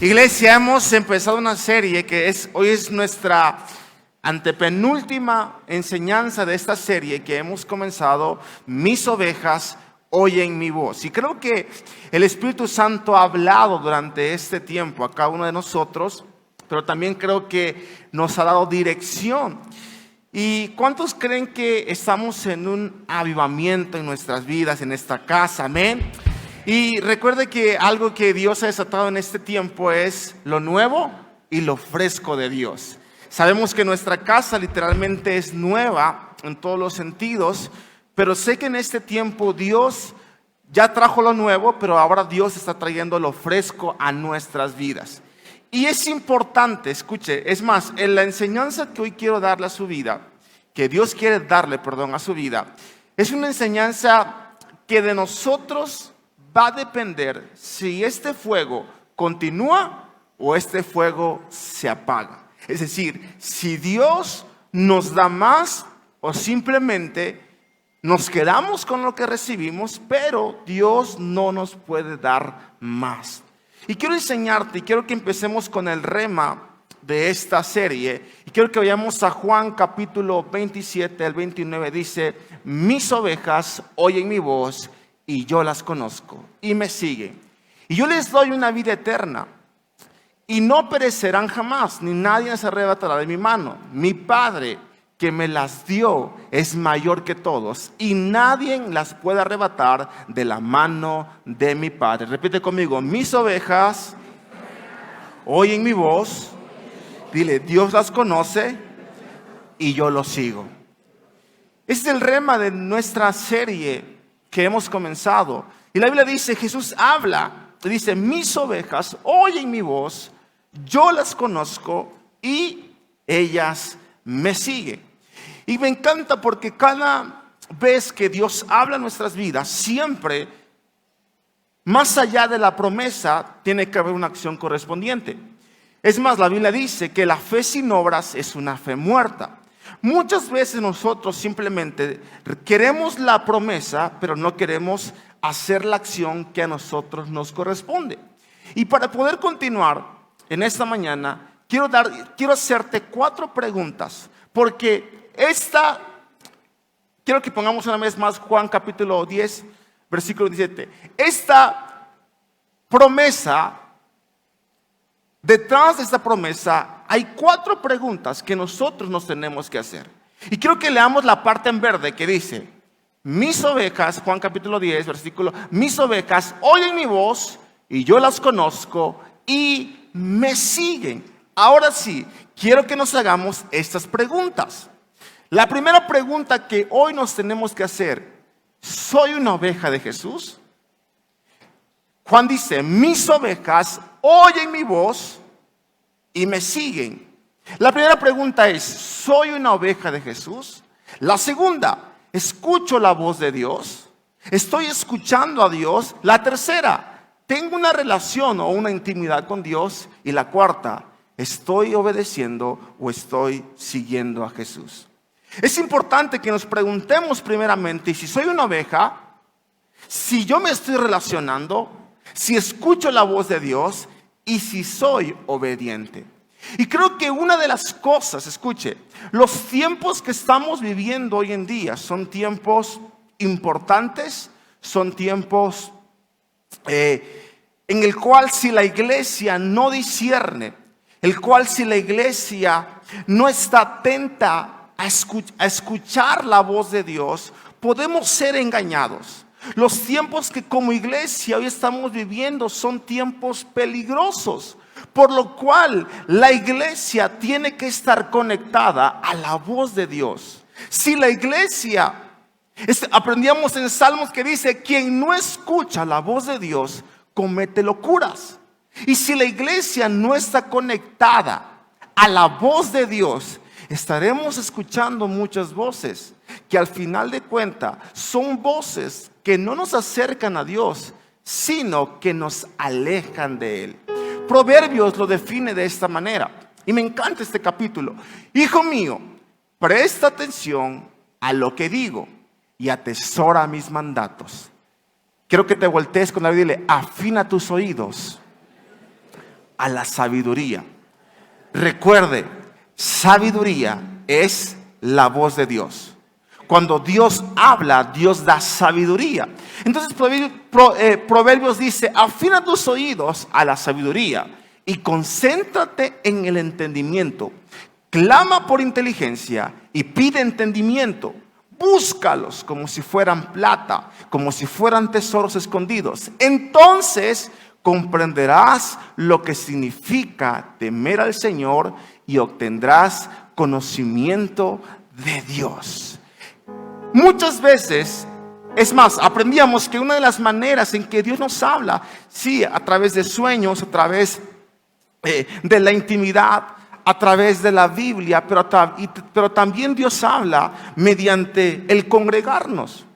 Iglesia, hemos empezado una serie que hoy es nuestra antepenúltima enseñanza de esta serie que hemos comenzado. Mis ovejas oyen mi voz. Y creo que el Espíritu Santo ha hablado durante este tiempo a cada uno de nosotros, pero también creo que nos ha dado dirección. ¿Y cuántos creen que estamos en un avivamiento en nuestras vidas, en esta casa? Amén. Y recuerde que algo que Dios ha desatado en este tiempo es lo nuevo y lo fresco de Dios. Sabemos que nuestra casa literalmente es nueva en todos los sentidos, pero sé que en este tiempo Dios ya trajo lo nuevo, pero ahora Dios está trayendo lo fresco a nuestras vidas. Y es importante, escuche, es más, en la enseñanza que hoy quiero darle a su vida, que Dios quiere darle, a su vida, es una enseñanza que de nosotros va a depender si este fuego continúa o este fuego se apaga. Es decir, si Dios nos da más o simplemente nos quedamos con lo que recibimos, pero Dios no nos puede dar más. Y quiero enseñarte y quiero que empecemos con el rema de esta serie. Y quiero que vayamos a Juan capítulo 27, al 29. Dice: mis ovejas oyen mi voz y yo las conozco y me siguen. Y yo les doy una vida eterna y no perecerán jamás, ni nadie se arrebatará de mi mano. Mi Padre que me las dio es mayor que todos y nadie las puede arrebatar de la mano de mi Padre. Repite conmigo: mis ovejas oyen mi voz. Dile: Dios las conoce y yo los sigo. Este es el rema de nuestra serie que hemos comenzado. Y la Biblia dice, Jesús habla, dice: mis ovejas oyen mi voz, yo las conozco y ellas me siguen. Y me encanta porque cada vez que Dios habla en nuestras vidas, siempre, más allá de la promesa, tiene que haber una acción correspondiente. Es más, la Biblia dice que la fe sin obras es una fe muerta. Muchas veces nosotros simplemente queremos la promesa, pero no queremos hacer la acción que a nosotros nos corresponde. Y para poder continuar en esta mañana, quiero hacerte 4 preguntas, porque quiero que pongamos una vez más Juan capítulo 10, versículo 17. Esta promesa, detrás de esta promesa hay 4 preguntas que nosotros nos tenemos que hacer. Y quiero que leamos la parte en verde que dice: mis ovejas, Juan capítulo 10, versículo: mis ovejas oyen mi voz y yo las conozco y me siguen. Ahora sí, quiero que nos hagamos estas preguntas. La primera pregunta que hoy nos tenemos que hacer: ¿soy una oveja de Jesús? Juan dice: mis ovejas oyen mi voz y me siguen. La primera pregunta es: ¿soy una oveja de Jesús? La segunda: ¿escucho la voz de Dios? ¿Estoy escuchando a Dios? La tercera: ¿tengo una relación o una intimidad con Dios? Y la cuarta: ¿estoy obedeciendo o estoy siguiendo a Jesús? Es importante que nos preguntemos primeramente si soy una oveja, si yo me estoy relacionando, si escucho la voz de Dios y si soy obediente. Y creo que una de las cosas, escuche, los tiempos que estamos viviendo hoy en día son tiempos importantes, son tiempos en el cual si la iglesia no discierne, el cual si la iglesia no está atenta a escuchar la voz de Dios, podemos ser engañados. Los tiempos que como iglesia hoy estamos viviendo son tiempos peligrosos, por lo cual la iglesia tiene que estar conectada a la voz de Dios. Si la iglesia, aprendíamos en Salmos que dice: quien no escucha la voz de Dios comete locuras. Y si la iglesia no está conectada a la voz de Dios, estaremos escuchando muchas voces que al final de cuentas son voces que no nos acercan a Dios, sino que nos alejan de Él. Proverbios lo define de esta manera, y me encanta este capítulo: hijo mío, presta atención a lo que digo y atesora mis mandatos. Quiero que te voltees con la Biblia y dile: afina tus oídos a la sabiduría. Recuerde, sabiduría es la voz de Dios. Cuando Dios habla, Dios da sabiduría. Entonces Proverbios dice: afina tus oídos a la sabiduría y concéntrate en el entendimiento. Clama por inteligencia y pide entendimiento. Búscalos como si fueran plata, como si fueran tesoros escondidos. Entonces comprenderás lo que significa temer al Señor y obtendrás conocimiento de Dios. Muchas veces, es más, aprendíamos que una de las maneras en que Dios nos habla, sí, a través de sueños, a través de la intimidad, a través de la Biblia, pero también Dios habla mediante el congregarnos.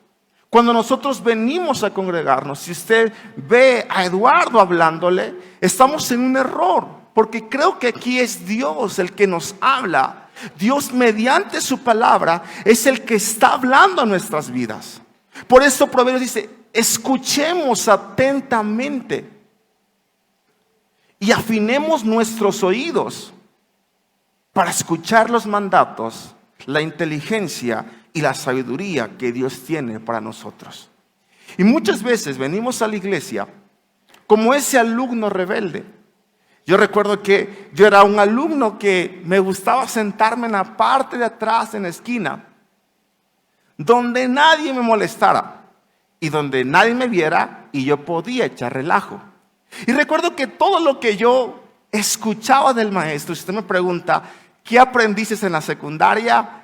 Cuando nosotros venimos a congregarnos, si usted ve a Eduardo hablándole, estamos en un error, porque creo que aquí es Dios el que nos habla. Dios, mediante su palabra, es el que está hablando a nuestras vidas. Por eso Proverbios dice: escuchemos atentamente y afinemos nuestros oídos para escuchar los mandatos, la inteligencia y la sabiduría que Dios tiene para nosotros. Y muchas veces venimos a la iglesia como ese alumno rebelde. Yo recuerdo que yo era un alumno que me gustaba sentarme en la parte de atrás, en la esquina, donde nadie me molestara y donde nadie me viera y yo podía echar relajo. Y recuerdo que todo lo que yo escuchaba del maestro, si usted me pregunta, ¿qué aprendiste en la secundaria?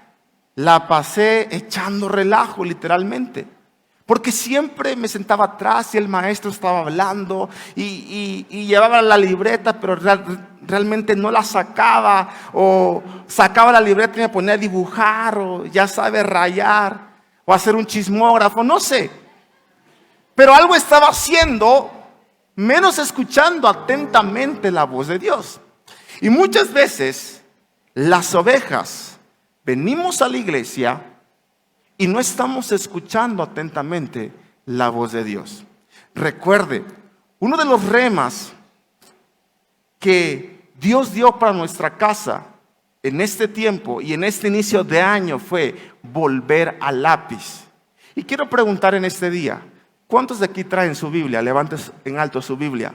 La pasé echando relajo, literalmente. Porque siempre me sentaba atrás y el maestro estaba hablando y llevaba la libreta, pero realmente no la sacaba. O sacaba la libreta y me ponía a dibujar, o ya sabe, rayar, o hacer un chismógrafo, no sé. Pero algo estaba haciendo, menos escuchando atentamente la voz de Dios. Y muchas veces las ovejas venimos a la iglesia y no estamos escuchando atentamente la voz de Dios. Recuerde, uno de los remas que Dios dio para nuestra casa en este tiempo y en este inicio de año fue volver al lápiz. Y quiero preguntar en este día, ¿cuántos de aquí traen su Biblia? Levanten en alto su Biblia.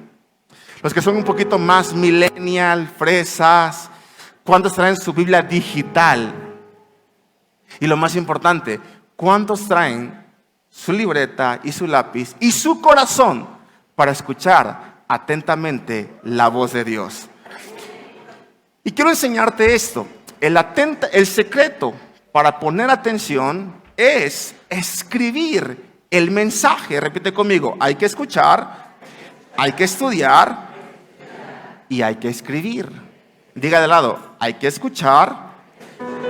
Los que son un poquito más millennial, fresas, ¿cuántos traen su Biblia digital? Y lo más importante, ¿cuántos traen su libreta y su lápiz y su corazón para escuchar atentamente la voz de Dios? Y quiero enseñarte esto. El secreto para poner atención es escribir el mensaje. Repite conmigo: hay que escuchar, hay que estudiar y hay que escribir. Diga de lado: hay que escuchar,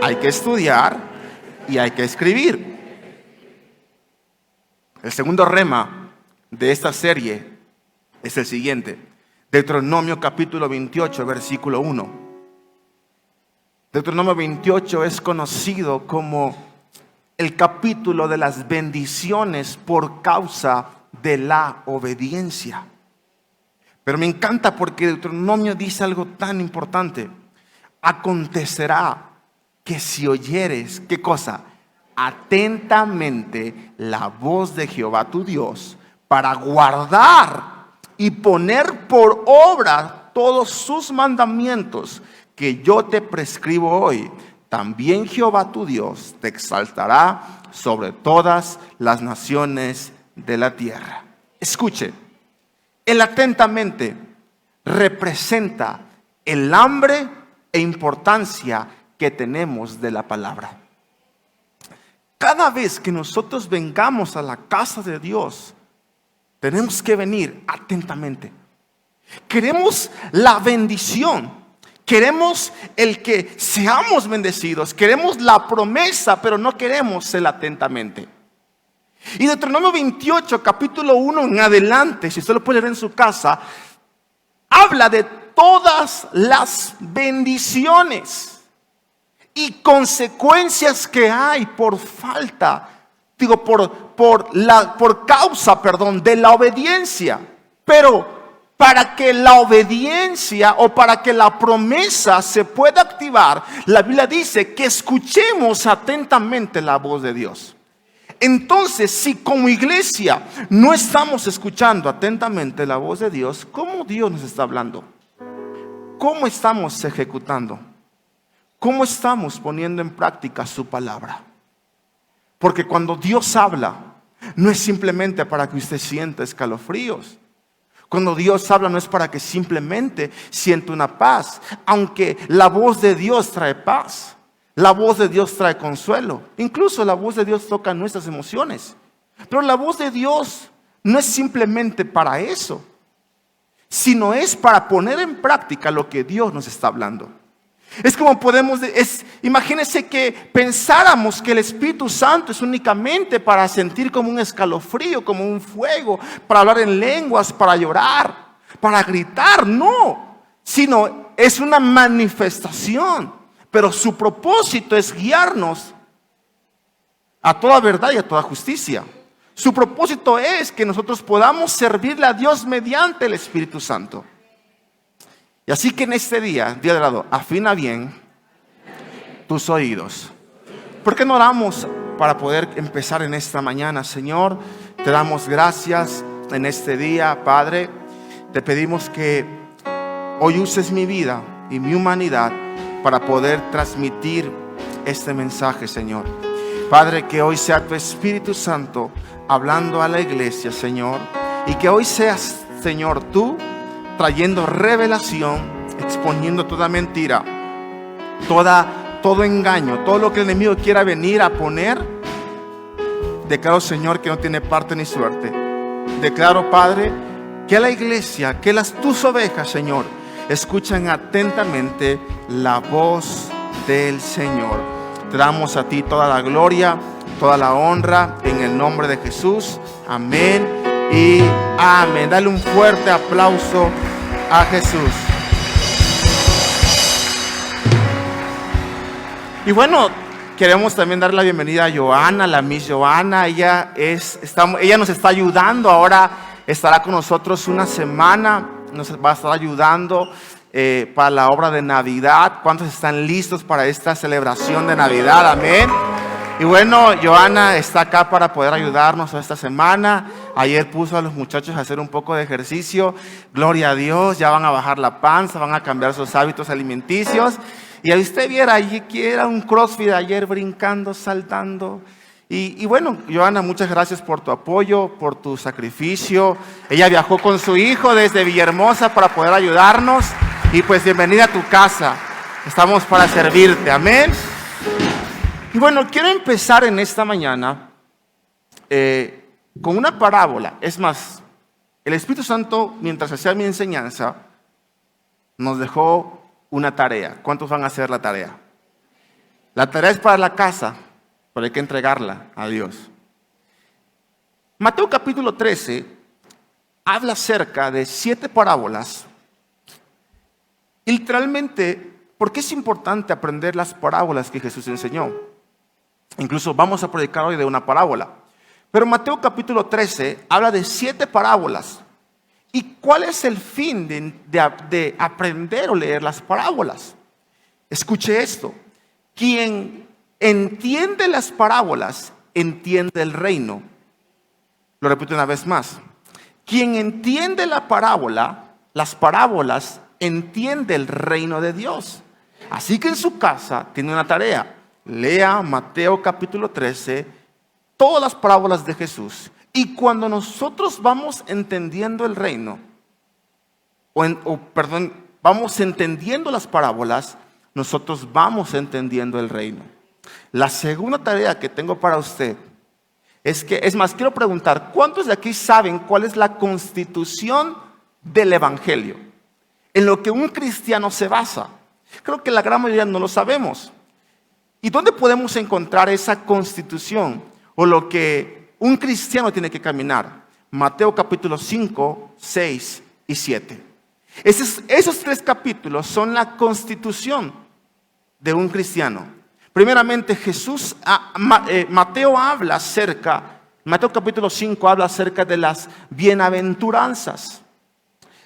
hay que estudiar y hay que escribir. El segundo rema de esta serie es el siguiente: Deuteronomio capítulo 28, versículo 1. Deuteronomio 28 es conocido como el capítulo de las bendiciones por causa de la obediencia. Pero me encanta porque Deuteronomio dice algo tan importante: acontecerá que si oyeres, ¿qué cosa? Atentamente la voz de Jehová tu Dios, para guardar y poner por obra todos sus mandamientos que yo te prescribo hoy, también Jehová tu Dios te exaltará sobre todas las naciones de la tierra. Escuche, el atentamente representa el hambre e importancia que tenemos de la palabra. Cada vez que nosotros vengamos a la casa de Dios, tenemos que venir atentamente. Queremos la bendición. Queremos el que seamos bendecidos. Queremos la promesa, pero no queremos el atentamente. Y Deuteronomio 28, capítulo 1 en adelante, si usted lo puede leer en su casa, habla de todas las bendiciones y consecuencias que hay por causa de la obediencia. Pero para que la obediencia o para que la promesa se pueda activar, la Biblia dice que escuchemos atentamente la voz de Dios. Entonces, si como iglesia no estamos escuchando atentamente la voz de Dios, ¿cómo Dios nos está hablando? ¿Cómo estamos ejecutando? ¿Cómo estamos poniendo en práctica su palabra? Porque cuando Dios habla, no es simplemente para que usted sienta escalofríos. Cuando Dios habla no es para que simplemente sienta una paz, aunque la voz de Dios trae paz, la voz de Dios trae consuelo, incluso la voz de Dios toca nuestras emociones. Pero la voz de Dios no es simplemente para eso, sino es para poner en práctica lo que Dios nos está hablando. Es como imagínense que pensáramos que el Espíritu Santo es únicamente para sentir como un escalofrío, como un fuego, para hablar en lenguas, para llorar, para gritar. No, sino es una manifestación. Pero su propósito es guiarnos a toda verdad y a toda justicia. Su propósito es que nosotros podamos servirle a Dios mediante el Espíritu Santo. Y así que en este día de lado, afina bien tus oídos. ¿Por qué no oramos para poder empezar en esta mañana? Señor, te damos gracias en este día, Padre. Te pedimos que hoy uses mi vida y mi humanidad para poder transmitir este mensaje, Señor. Padre, que hoy sea tu Espíritu Santo hablando a la iglesia, Señor. Y que hoy seas, Señor, tú trayendo revelación, exponiendo toda mentira, todo engaño, todo lo que el enemigo quiera venir a poner. Declaro, Señor, que no tiene parte ni suerte. Declaro, Padre, que la iglesia, que tus ovejas, Señor, escuchan atentamente la voz del Señor. Te damos a ti toda la gloria, toda la honra, en el nombre de Jesús. Amén y amén. Dale un fuerte aplauso a Jesús. Y bueno, queremos también dar la bienvenida a Joana, la Miss Joana. Ella nos está ayudando. Ahora estará con nosotros una semana. Nos va a estar ayudando para la obra de Navidad. ¿Cuántos están listos para esta celebración de Navidad? Amén. Y bueno, Joana está acá para poder ayudarnos esta semana. Ayer puso a los muchachos a hacer un poco de ejercicio. Gloria a Dios, ya van a bajar la panza, van a cambiar sus hábitos alimenticios. Y a usted viera allí que era un CrossFit ayer, brincando, saltando. Y bueno, Joana, muchas gracias por tu apoyo, por tu sacrificio. Ella viajó con su hijo desde Villahermosa para poder ayudarnos. Y pues bienvenida a tu casa. Estamos para servirte, amén. Y bueno, quiero empezar en esta mañana con una parábola. Es más, el Espíritu Santo, mientras hacía mi enseñanza, nos dejó una tarea. ¿Cuántos van a hacer la tarea? La tarea es para la casa, pero hay que entregarla a Dios. Mateo capítulo 13 habla acerca de 7 parábolas. Y literalmente, ¿por qué es importante aprender las parábolas que Jesús enseñó? Incluso vamos a predicar hoy de una parábola. Pero Mateo capítulo 13 habla de 7 parábolas. ¿Y cuál es el fin de aprender o leer las parábolas? Escuche esto. Quien entiende las parábolas, entiende el reino. Lo repito una vez más. Quien entiende la parábola, las parábolas, entiende el reino de Dios. Así que en su casa tiene una tarea. Lea Mateo capítulo 13, todas las parábolas de Jesús. Y cuando nosotros vamos entendiendo el reino, vamos entendiendo las parábolas, nosotros vamos entendiendo el reino. La segunda tarea que tengo para usted es más, quiero preguntar, ¿cuántos de aquí saben cuál es la constitución del evangelio? En lo que un cristiano se basa. Creo que la gran mayoría no lo sabemos. ¿Y dónde podemos encontrar esa constitución o lo que un cristiano tiene que caminar? Mateo capítulo 5, 6 y 7. Esos 3 capítulos son la constitución de un cristiano. Primeramente Mateo capítulo 5 habla acerca de las bienaventuranzas.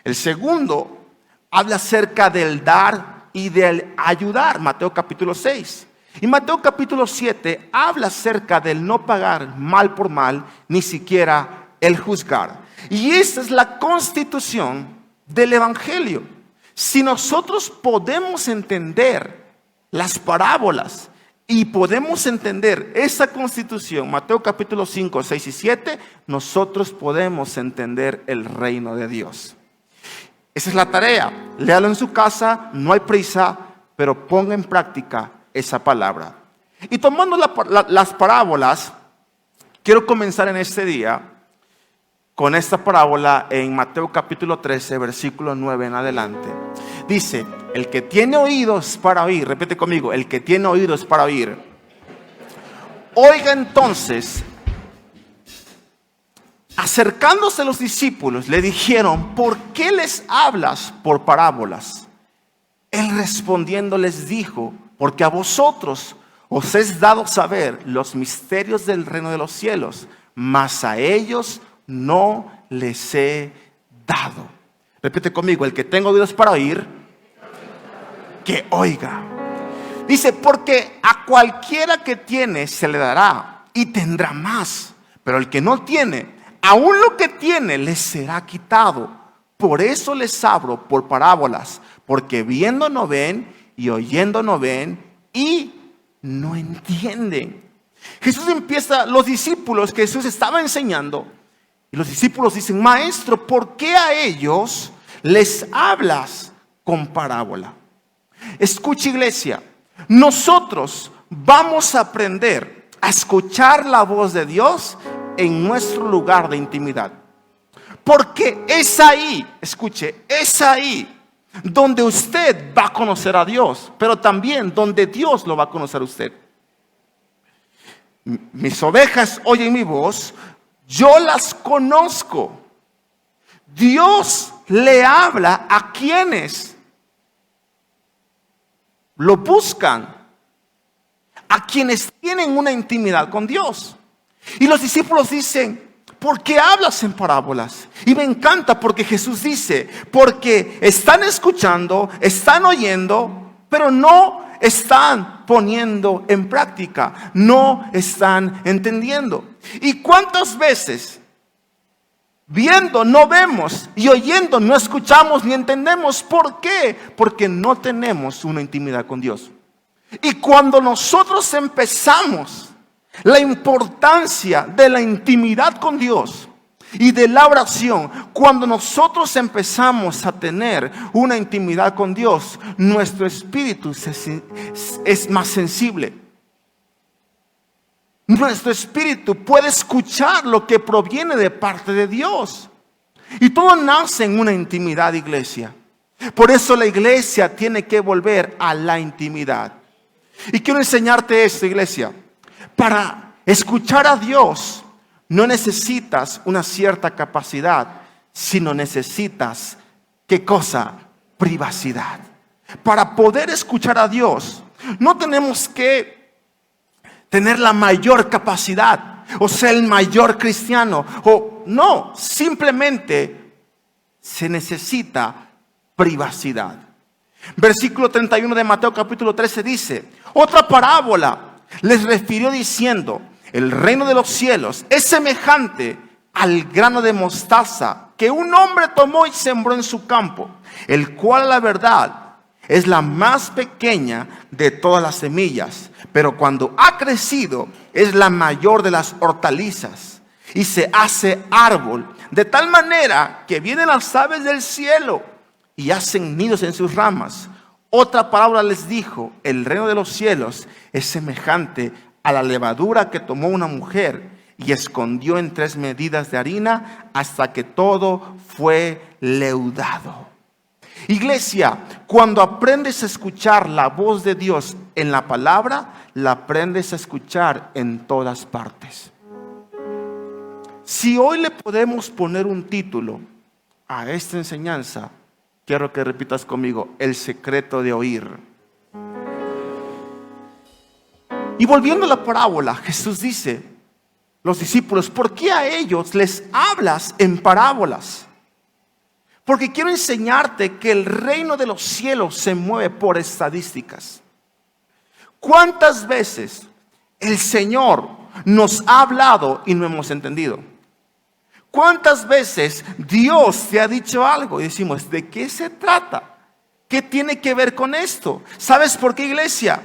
El segundo habla acerca del dar y del ayudar, Mateo capítulo 6. Y Mateo capítulo 7 habla acerca del no pagar mal por mal, ni siquiera el juzgar. Y esta es la constitución del evangelio. Si nosotros podemos entender las parábolas y podemos entender esa constitución, Mateo capítulo 5, 6 y 7, nosotros podemos entender el reino de Dios. Esa es la tarea. Léalo en su casa, no hay prisa, pero ponga en práctica esa palabra. Y tomando las parábolas, quiero comenzar en este día con esta parábola en Mateo capítulo 13, versículo 9 en adelante. Dice, el que tiene oídos para oír, repite conmigo, el que tiene oídos para oír, oiga entonces. Acercándose los discípulos, le dijeron, ¿por qué les hablas por parábolas? Él respondiendo les dijo, porque a vosotros os es dado saber los misterios del reino de los cielos, mas a ellos no les he dado. Repite conmigo, el que tenga oídos para oír, que oiga. Dice, porque a cualquiera que tiene se le dará y tendrá más, pero el que no tiene, aún lo que tiene les será quitado. Por eso les hablo por parábolas, porque viendo no ven y oyendo no ven y no entienden. Jesús empieza, los discípulos que Jesús estaba enseñando, y los discípulos dicen, maestro, ¿por qué a ellos les hablas con parábola? Escucha, iglesia, nosotros vamos a aprender a escuchar la voz de Dios en nuestro lugar de intimidad. Porque es ahí, escuche, es ahí donde usted va a conocer a Dios, pero también donde Dios lo va a conocer a usted. Mis ovejas oyen mi voz, yo las conozco. Dios le habla a quienes lo buscan, a quienes tienen una intimidad con Dios. Y los discípulos dicen, ¿por qué hablas en parábolas? Y me encanta porque Jesús dice, porque están escuchando, están oyendo, pero no están poniendo en práctica, no están entendiendo. ¿Y cuántas veces viendo no vemos y oyendo no escuchamos ni entendemos? ¿Por qué? Porque no tenemos una intimidad con Dios. Y cuando nosotros empezamos la importancia de la intimidad con Dios y de la oración, cuando nosotros empezamos a tener una intimidad con Dios, nuestro espíritu es más sensible. Nuestro espíritu puede escuchar lo que proviene de parte de Dios. Y todo nace en una intimidad, iglesia. Por eso la iglesia tiene que volver a la intimidad. Y quiero enseñarte esto, iglesia. Para escuchar a Dios no necesitas una cierta capacidad, sino necesitas, ¿qué cosa? Privacidad. Para poder escuchar a Dios no tenemos que tener la mayor capacidad o ser el mayor cristiano. No, simplemente se necesita privacidad. Versículo 31 de Mateo capítulo 13 dice, otra parábola les refirió diciendo, el reino de los cielos es semejante al grano de mostaza que un hombre tomó y sembró en su campo, el cual a la verdad es la más pequeña de todas las semillas, pero cuando ha crecido es la mayor de las hortalizas y se hace árbol, de tal manera que vienen las aves del cielo y hacen nidos en sus ramas. Otra palabra les dijo, el reino de los cielos es semejante a la levadura que tomó una mujer y escondió en 3 medidas de harina hasta que todo fue leudado. Iglesia, cuando aprendes a escuchar la voz de Dios en la palabra, la aprendes a escuchar en todas partes. Si hoy le podemos poner un título a esta enseñanza, quiero que repitas conmigo, el secreto de oír. Y volviendo a la parábola, Jesús dice, los discípulos, ¿por qué a ellos les hablas en parábolas? Porque quiero enseñarte que el reino de los cielos se mueve por estadísticas. ¿Cuántas veces el Señor nos ha hablado y no hemos entendido? ¿Cuántas veces Dios te ha dicho algo y decimos, ¿de qué se trata? ¿Qué tiene que ver con esto? ¿Sabes por qué, iglesia?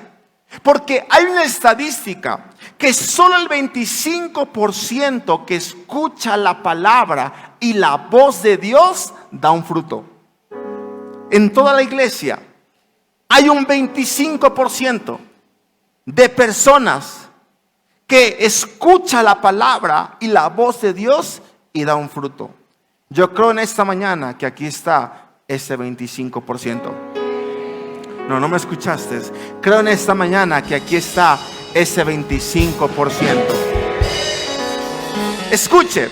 Porque hay una estadística que solo el 25% que escucha la palabra y la voz de Dios da un fruto. En toda la iglesia hay un 25% de personas que escucha la palabra y la voz de Dios y da un fruto. Yo creo en esta mañana que aquí está ese 25%. No me escuchaste. Creo en esta mañana que aquí está ese 25%. Escuche,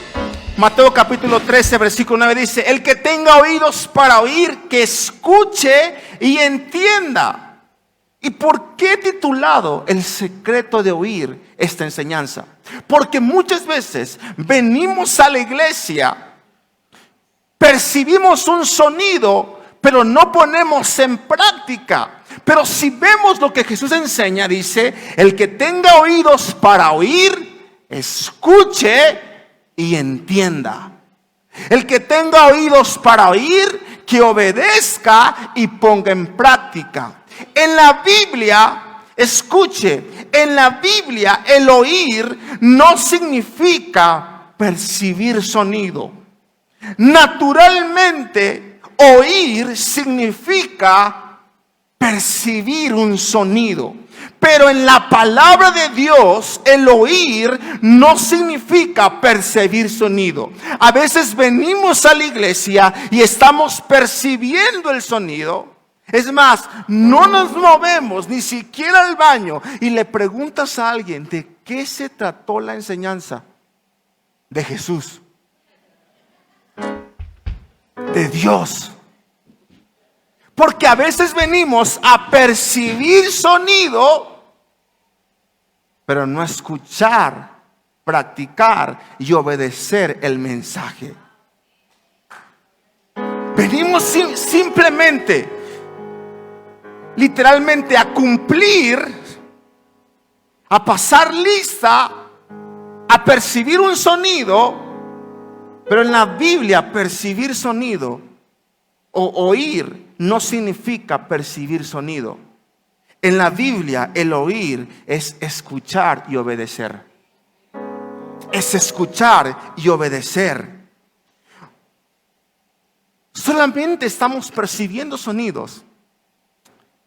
Mateo capítulo 13, versículo 9 dice: el que tenga oídos para oír, que escuche y entienda. ¿Y por qué he titulado El secreto de oír esta enseñanza? Porque muchas veces venimos a la iglesia, percibimos un sonido, pero no ponemos en práctica. Pero si vemos lo que Jesús enseña, dice: el que tenga oídos para oír, escuche y entienda. El que tenga oídos para oír, que obedezca y ponga en práctica. En la Biblia, escuche, en la Biblia el oír no significa percibir sonido. Naturalmente, oír significa percibir un sonido. Pero en la palabra de Dios, el oír no significa percibir sonido. A veces venimos a la iglesia y estamos percibiendo el sonido. Es más, no nos movemos ni siquiera al baño y le preguntas a alguien: ¿de qué se trató la enseñanza? De Jesús, de Dios. Porque a veces venimos a percibir sonido, pero no a escuchar, practicar y obedecer el mensaje. Venimos simplemente, literalmente, a cumplir, a pasar lista, a percibir un sonido. Pero en la Biblia, percibir sonido o oír no significa percibir sonido. En la Biblia, el oír es escuchar y obedecer. Es escuchar y obedecer. Solamente estamos percibiendo sonidos.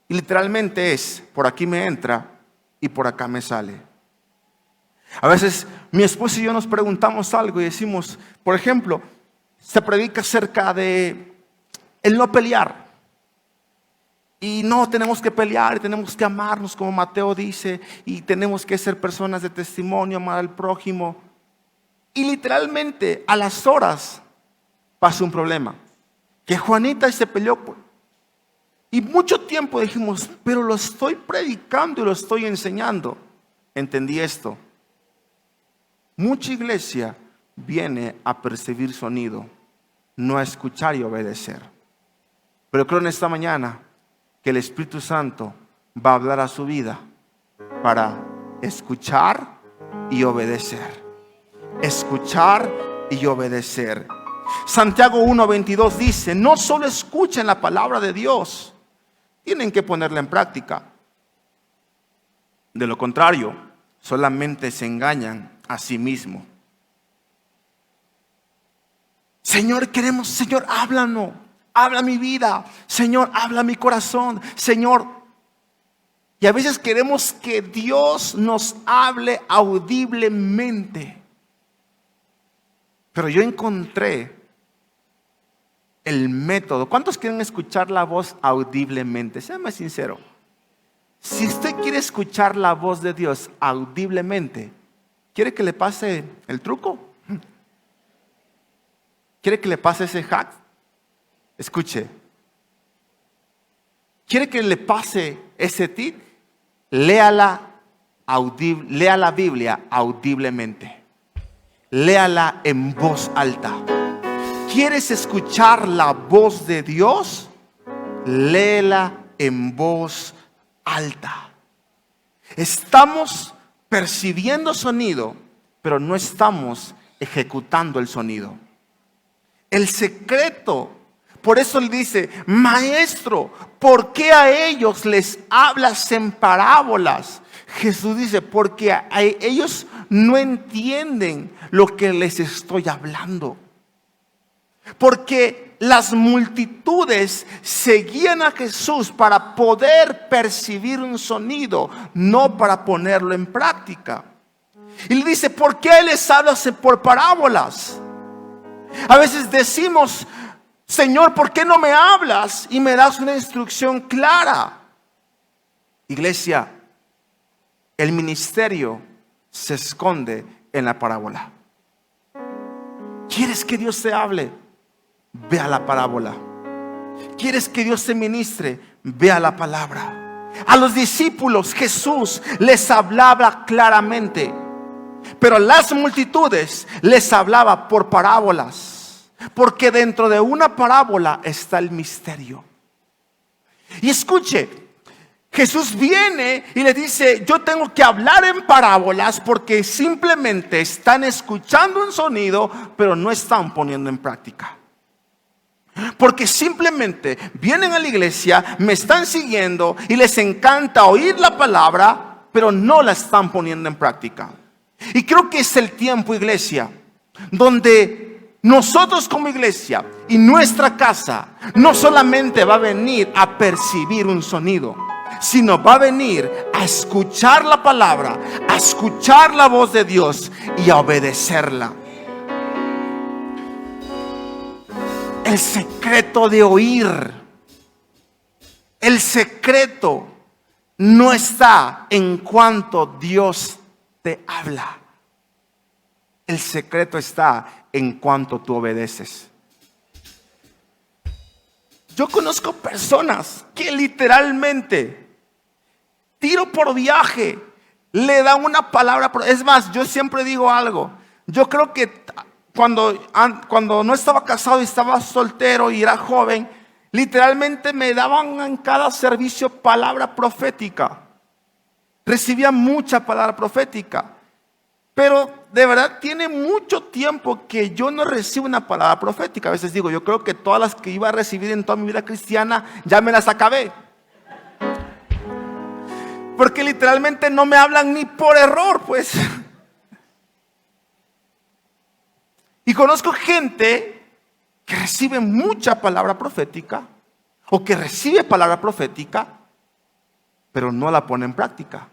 Y literalmente es: por aquí me entra y por acá me sale. A veces mi esposa y yo nos preguntamos algo y decimos, por ejemplo, se predica acerca de el no pelear. Y no tenemos que pelear, y tenemos que amarnos como Mateo dice, y tenemos que ser personas de testimonio, amar al prójimo. Y literalmente a las horas pasa un problema, que Juanita se peleó y mucho tiempo dijimos, pero lo estoy predicando y lo estoy enseñando. Entendí esto: mucha iglesia viene a percibir sonido, no a escuchar y obedecer. Pero creo en esta mañana que el Espíritu Santo va a hablar a su vida para escuchar y obedecer. Escuchar y obedecer. Santiago 1:22 dice: no solo escuchen la palabra de Dios, tienen que ponerla en práctica. De lo contrario, solamente se engañan a sí mismos. Señor, queremos, Señor, háblanos, habla mi vida, Señor, habla mi corazón, Señor. Y a veces queremos que Dios nos hable audiblemente. Pero yo encontré el método. ¿Cuántos quieren escuchar la voz audiblemente? Séame sincero. Si usted quiere escuchar la voz de Dios audiblemente, ¿quiere que le pase el truco? ¿Quiere que le pase ese hack? Escuche. ¿Quiere que le pase ese tip? Lea la Biblia audiblemente. Léala en voz alta. ¿Quieres escuchar la voz de Dios? Léela en voz alta. Estamos percibiendo sonido, pero no estamos ejecutando el sonido. El secreto, por eso él dice: maestro, ¿por qué a ellos les hablas en parábolas? Jesús dice: porque ellos no entienden lo que les estoy hablando. Porque las multitudes seguían a Jesús para poder percibir un sonido, no para ponerlo en práctica. Y le dice: ¿por qué les hablas por parábolas? A veces decimos: Señor, ¿por qué no me hablas y me das una instrucción clara? Iglesia, el ministerio se esconde en la parábola. ¿Quieres que Dios te hable? Ve a la parábola. ¿Quieres que Dios te ministre? Ve a la palabra. A los discípulos Jesús les hablaba claramente, pero a las multitudes les hablaba por parábolas, porque dentro de una parábola está el misterio. Y escuche, Jesús viene y le dice: yo tengo que hablar en parábolas, porque simplemente están escuchando un sonido, pero no están poniendo en práctica. Porque simplemente vienen a la iglesia, me están siguiendo y les encanta oír la palabra, pero no la están poniendo en práctica. Y creo que es el tiempo, iglesia, donde nosotros como iglesia y nuestra casa no solamente va a venir a percibir un sonido, sino va a venir a escuchar la palabra, a escuchar la voz de Dios y a obedecerla. El secreto de oír, el secreto no está en cuanto Dios te habla. El secreto está en cuanto tú obedeces. Yo conozco personas que literalmente, tiro por viaje, le dan una palabra. Es más, yo siempre digo algo. Yo creo que cuando no estaba casado y estaba soltero y era joven, literalmente me daban en cada servicio palabra profética. Recibía mucha palabra profética. Pero de verdad tiene mucho tiempo que yo no recibo una palabra profética. A veces digo, yo creo que todas las que iba a recibir en toda mi vida cristiana ya me las acabé. Porque literalmente no me hablan ni por error, pues. Y conozco gente que recibe mucha palabra profética, o que recibe palabra profética, pero no la pone en práctica.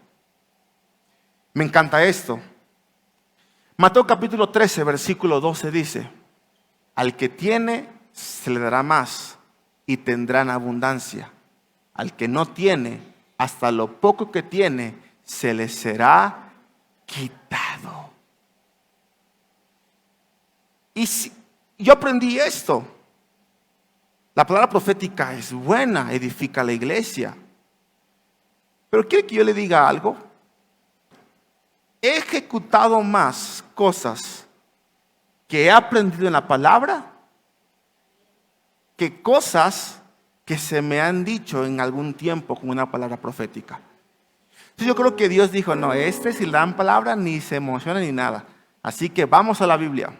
Me encanta esto. Mateo capítulo 13, versículo 12 dice: al que tiene, se le dará más y tendrá en abundancia. Al que no tiene, hasta lo poco que tiene, se le será quitado. Y yo aprendí esto. La palabra profética es buena, edifica la iglesia. Pero quiere que yo le diga algo. He ejecutado más cosas que he aprendido en la palabra que cosas que se me han dicho en algún tiempo con una palabra profética. Entonces yo creo que Dios dijo: no, si le dan palabra ni se emociona ni nada. Así que vamos a la Biblia.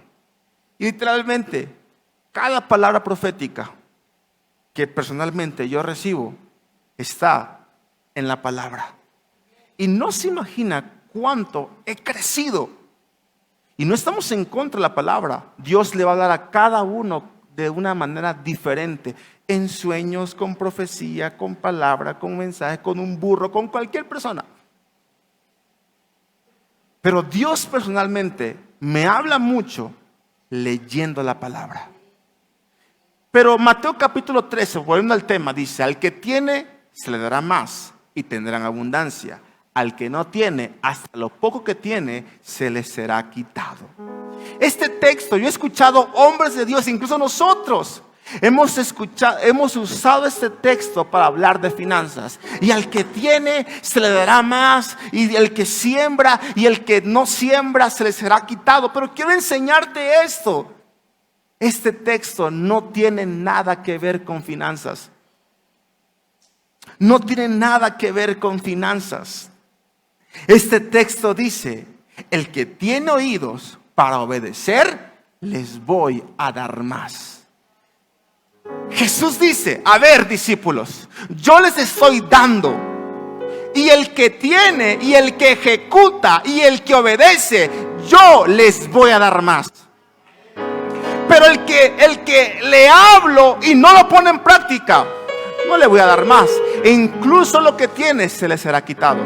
Y literalmente, cada palabra profética que personalmente yo recibo está en la palabra. Y no se imagina cuánto he crecido. Y no estamos en contra de la palabra. Dios le va a dar a cada uno de una manera diferente. En sueños, con profecía, con palabra, con mensaje, con un burro, con cualquier persona. Pero Dios personalmente me habla mucho leyendo la palabra. Pero Mateo capítulo 13, volviendo al tema, dice: al que tiene, se le dará más y tendrán abundancia. Al que no tiene, hasta lo poco que tiene, se le será quitado. Este texto, yo he escuchado hombres de Dios, incluso nosotros, hemos usado este texto para hablar de finanzas. Y al que tiene, se le dará más. Y el que siembra y el que no siembra, se le será quitado. Pero quiero enseñarte esto. Este texto no tiene nada que ver con finanzas. No tiene nada que ver con finanzas. Este texto dice: el que tiene oídos para obedecer, les voy a dar más. Jesús dice: a ver, discípulos, yo les estoy dando. Y el que tiene, y el que ejecuta, y el que obedece, yo les voy a dar más. Pero el que le hablo y no lo pone en práctica, no le voy a dar más. E incluso lo que tiene se le será quitado.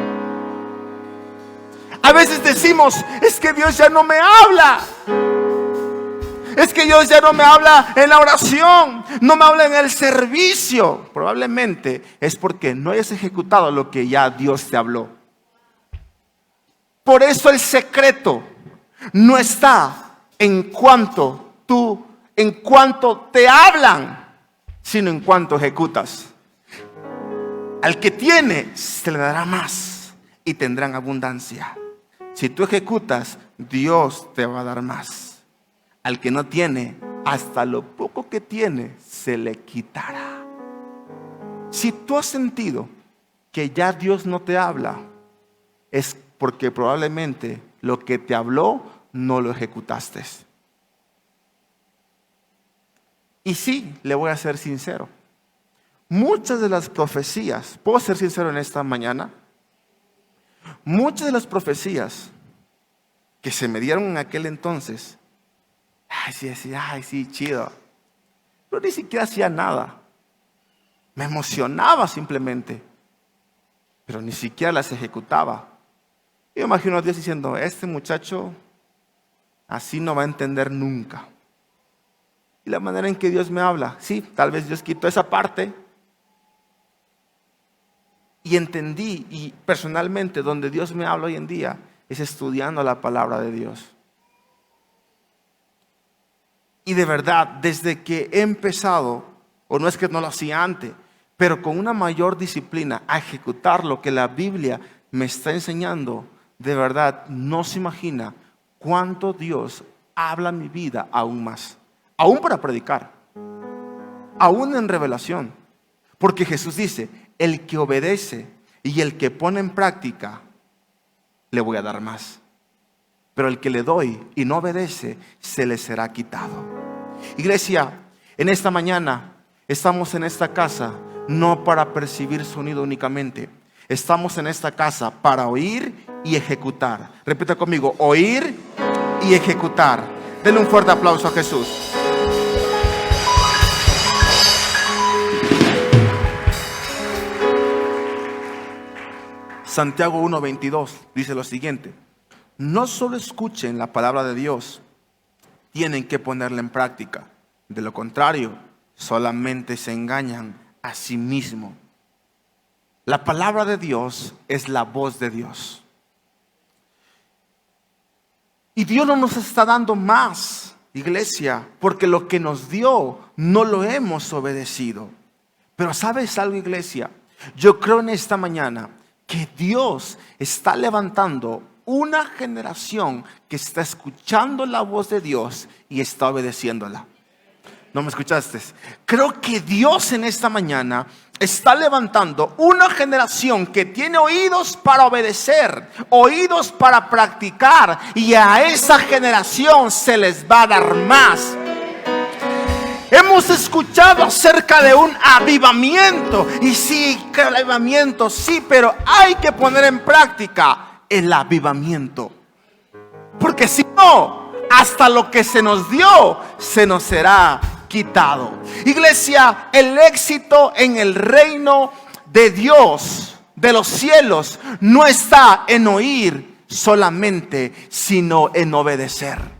A veces decimos: es que Dios ya no me habla. Es que Dios ya no me habla en la oración, no me habla en el servicio. Probablemente es porque no hayas ejecutado lo que ya Dios te habló. Por eso el secreto no está en cuanto te hablan, sino en cuanto ejecutas. Al que tiene, se le dará más y tendrán abundancia. Si tú ejecutas, Dios te va a dar más. Al que no tiene, hasta lo poco que tiene, se le quitará. Si tú has sentido que ya Dios no te habla, es porque probablemente lo que te habló no lo ejecutaste. Y sí, le voy a ser sincero. Muchas de las profecías, ¿puedo ser sincero en esta mañana? Muchas de las profecías que se me dieron en aquel entonces, ay sí, chido, pero ni siquiera hacía nada. Me emocionaba simplemente, pero ni siquiera las ejecutaba. Yo imagino a Dios diciendo: este muchacho así no va a entender nunca. Y la manera en que Dios me habla, sí, tal vez Dios quitó esa parte. Y entendí, y personalmente donde Dios me habla hoy en día es estudiando la palabra de Dios. Y de verdad, desde que he empezado, o no es que no lo hacía antes, pero con una mayor disciplina a ejecutar lo que la Biblia me está enseñando, de verdad no se imagina cuánto Dios habla en mi vida aún más. Aún para predicar, aún en revelación. Porque Jesús dice: el que obedece y el que pone en práctica, le voy a dar más. Pero el que le doy y no obedece, se le será quitado. Iglesia, en esta mañana estamos en esta casa no para percibir sonido únicamente. Estamos en esta casa para oír y ejecutar. Repita conmigo: oír y ejecutar. Denle un fuerte aplauso a Jesús. Santiago 1:22 dice lo siguiente: no solo escuchen la palabra de Dios, tienen que ponerla en práctica. De lo contrario, solamente se engañan a sí mismos. La palabra de Dios es la voz de Dios. Y Dios no nos está dando más, iglesia, porque lo que nos dio no lo hemos obedecido. Pero ¿sabes algo, iglesia? Yo creo en esta mañana que Dios está levantando una generación que está escuchando la voz de Dios y está obedeciéndola. ¿No me escuchaste? Creo que Dios en esta mañana está levantando una generación que tiene oídos para obedecer, oídos para practicar, y a esa generación se les va a dar más. Hemos escuchado acerca de un avivamiento, y sí, que el avivamiento sí, pero hay que poner en práctica el avivamiento, porque si no, hasta lo que se nos dio se nos será quitado. Iglesia, el éxito en el reino de Dios, de los cielos, no está en oír solamente, sino en obedecer.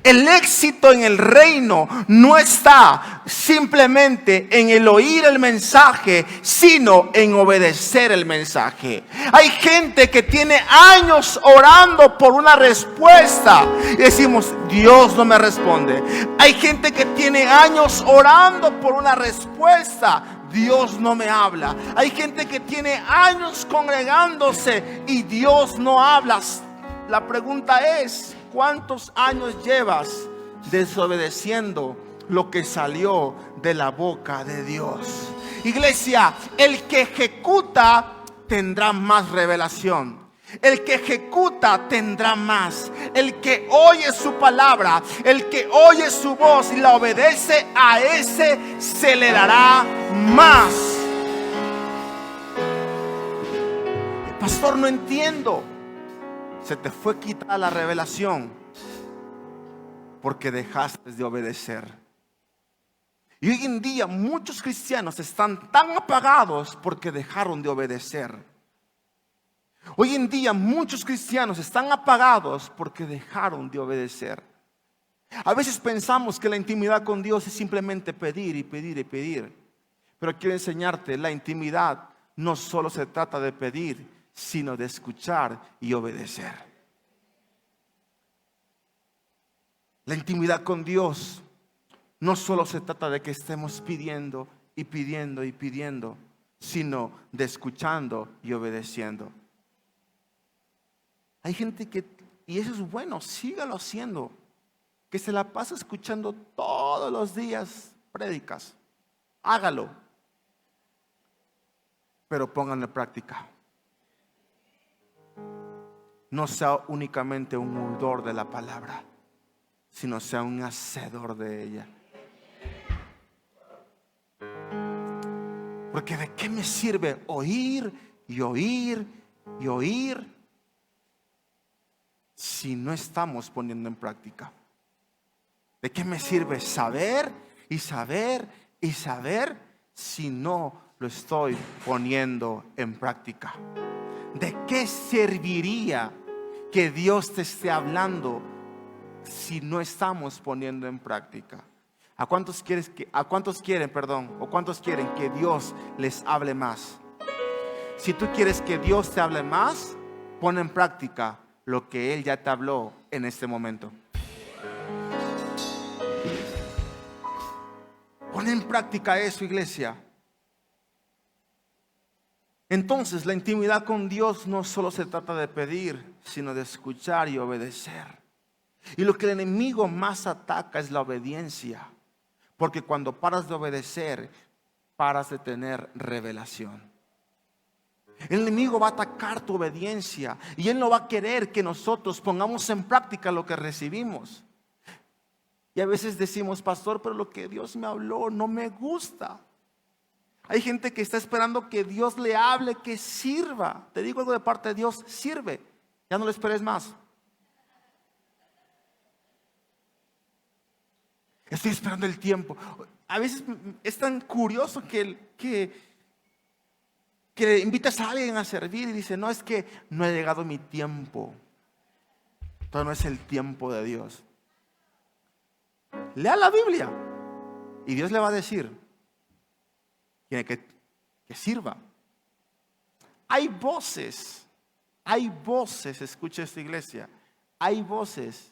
El éxito en el reino no está simplemente en el oír el mensaje, sino en obedecer el mensaje. Hay gente que tiene años orando por una respuesta y decimos: Dios no me responde. Hay gente que tiene años orando por una respuesta, Dios no me habla. Hay gente que tiene años congregándose y Dios no habla. La pregunta es: ¿cuántos años llevas desobedeciendo lo que salió de la boca de Dios. Iglesia, el que ejecuta tendrá más revelación. El que ejecuta tendrá más. El que oye su palabra, el que oye su voz y la obedece, a ese se le dará más. Pastor, no entiendo. Se te fue quitada la revelación porque dejaste de obedecer. Y hoy en día muchos cristianos están tan apagados porque dejaron de obedecer. Hoy en día muchos cristianos están apagados porque dejaron de obedecer. A veces pensamos que la intimidad con Dios es simplemente pedir y pedir y pedir. Pero quiero enseñarte, la intimidad no solo se trata de pedir, sino de escuchar y obedecer. La intimidad con Dios no solo se trata de que estemos pidiendo y pidiendo y pidiendo, sino de escuchando y obedeciendo. Hay gente que, y eso es bueno, sígalo haciendo, que se la pasa escuchando todos los días prédicas. Hágalo, pero pónganlo en práctica. No sea únicamente un oidor de la palabra, sino sea un hacedor de ella. Porque ¿de qué me sirve oír y oír y oír si no estamos poniendo en práctica? ¿De qué me sirve saber y saber y saber si no lo estoy poniendo en práctica? ¿De qué serviría que Dios te esté hablando si no estamos poniendo en práctica? ¿A cuántos quieren que Dios les hable más? Si tú quieres que Dios te hable más, pon en práctica lo que Él ya te habló en este momento. Pon en práctica eso, iglesia. Entonces, la intimidad con Dios no solo se trata de pedir, sino de escuchar y obedecer. Y lo que el enemigo más ataca es la obediencia. Porque cuando paras de obedecer, paras de tener revelación. El enemigo va a atacar tu obediencia y él no va a querer que nosotros pongamos en práctica lo que recibimos. Y a veces decimos, pastor, pero lo que Dios me habló no me gusta. Hay gente que está esperando que Dios le hable, que sirva. Te digo algo de parte de Dios, sirve. Ya no lo esperes más. Estoy esperando el tiempo. A veces es tan curioso que invitas a alguien a servir y dice, no, es que no ha llegado mi tiempo. Todavía no es el tiempo de Dios. Lea la Biblia y Dios le va a decir que sirva. Hay voces, escucha esta iglesia, hay voces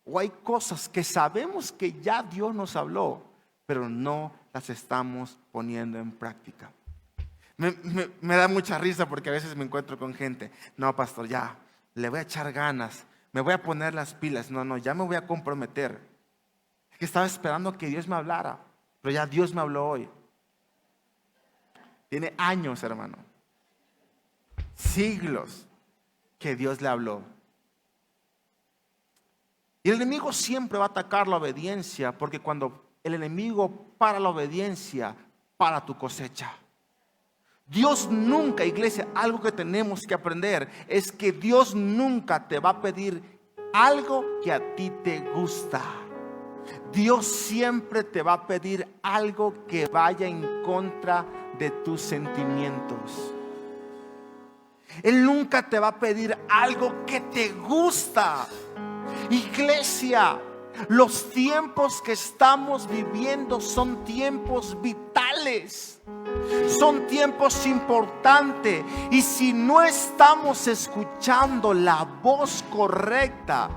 o hay cosas que sabemos que ya Dios nos habló, pero no las estamos poniendo en práctica. Me da mucha risa porque a veces me encuentro con gente, no, pastor, ya, le voy a echar ganas, me voy a poner las pilas, no, ya me voy a comprometer. Es que estaba esperando que Dios me hablara, pero ya Dios me habló hoy. Tiene años, hermano, siglos que Dios le habló. Y el enemigo siempre va a atacar la obediencia, porque cuando el enemigo para la obediencia, para tu cosecha. Dios nunca, iglesia, algo que tenemos que aprender es que Dios nunca te va a pedir algo que a ti te gusta. Dios siempre te va a pedir algo que vaya en contra de tus sentimientos. Él nunca te va a pedir algo que te gusta. Iglesia, los tiempos que estamos viviendo son tiempos vitales. Son tiempos importantes. Y si no estamos escuchando la voz correcta,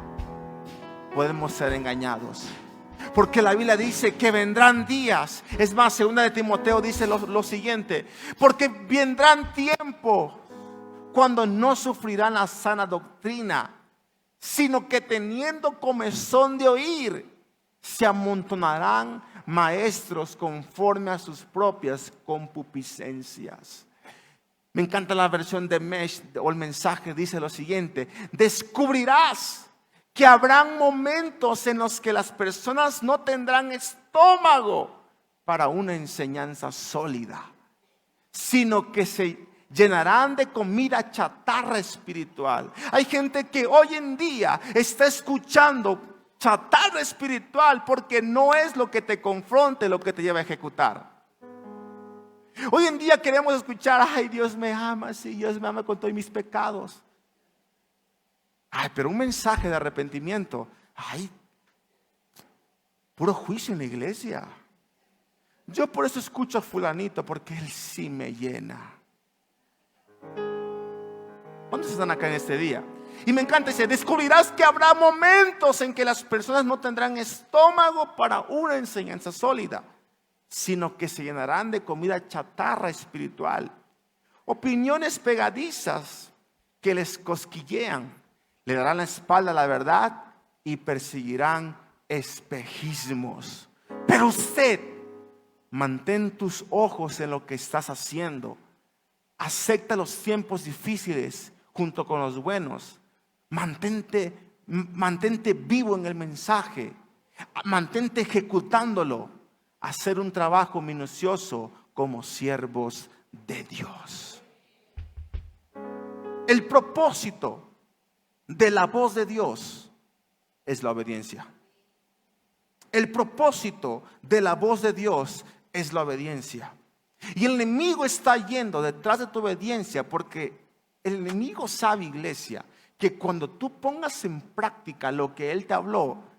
podemos ser engañados. Porque la Biblia dice que vendrán días. Es más, 2 de Timoteo dice lo siguiente: porque vendrán tiempos cuando no sufrirán la sana doctrina, sino que teniendo comezón de oír, Se amontonarán maestros conforme a sus propias concupiscencias. Me encanta la versión de Mesh o el mensaje, dice lo siguiente: descubrirás que habrán momentos en los que las personas no tendrán estómago para una enseñanza sólida, sino que se llenarán de comida chatarra espiritual. Hay gente que hoy en día está escuchando chatarra espiritual porque no es lo que te confronte, lo que te lleva a ejecutar. Hoy en día queremos escuchar: ay, Dios me ama, sí, Dios me ama con todos mis pecados. Ay, pero un mensaje de arrepentimiento, ay, puro juicio en la iglesia. Yo por eso escucho a fulanito, porque él sí me llena. ¿Cuántos están acá en este día? Y me encanta ese: descubrirás que habrá momentos en que las personas no tendrán estómago para una enseñanza sólida, sino que se llenarán de comida chatarra espiritual. Opiniones pegadizas que les cosquillean, le darán la espalda a la verdad y perseguirán espejismos. Pero usted, mantén tus ojos en lo que estás haciendo. Acepta los tiempos difíciles junto con los buenos. Mantente vivo en el mensaje. Mantente ejecutándolo. Hacer un trabajo minucioso como siervos de Dios. El propósito de la voz de Dios es la obediencia. El propósito de la voz de Dios es la obediencia. Y el enemigo está yendo detrás de tu obediencia, porque el enemigo sabe, iglesia, que cuando tú pongas en práctica lo que él te habló,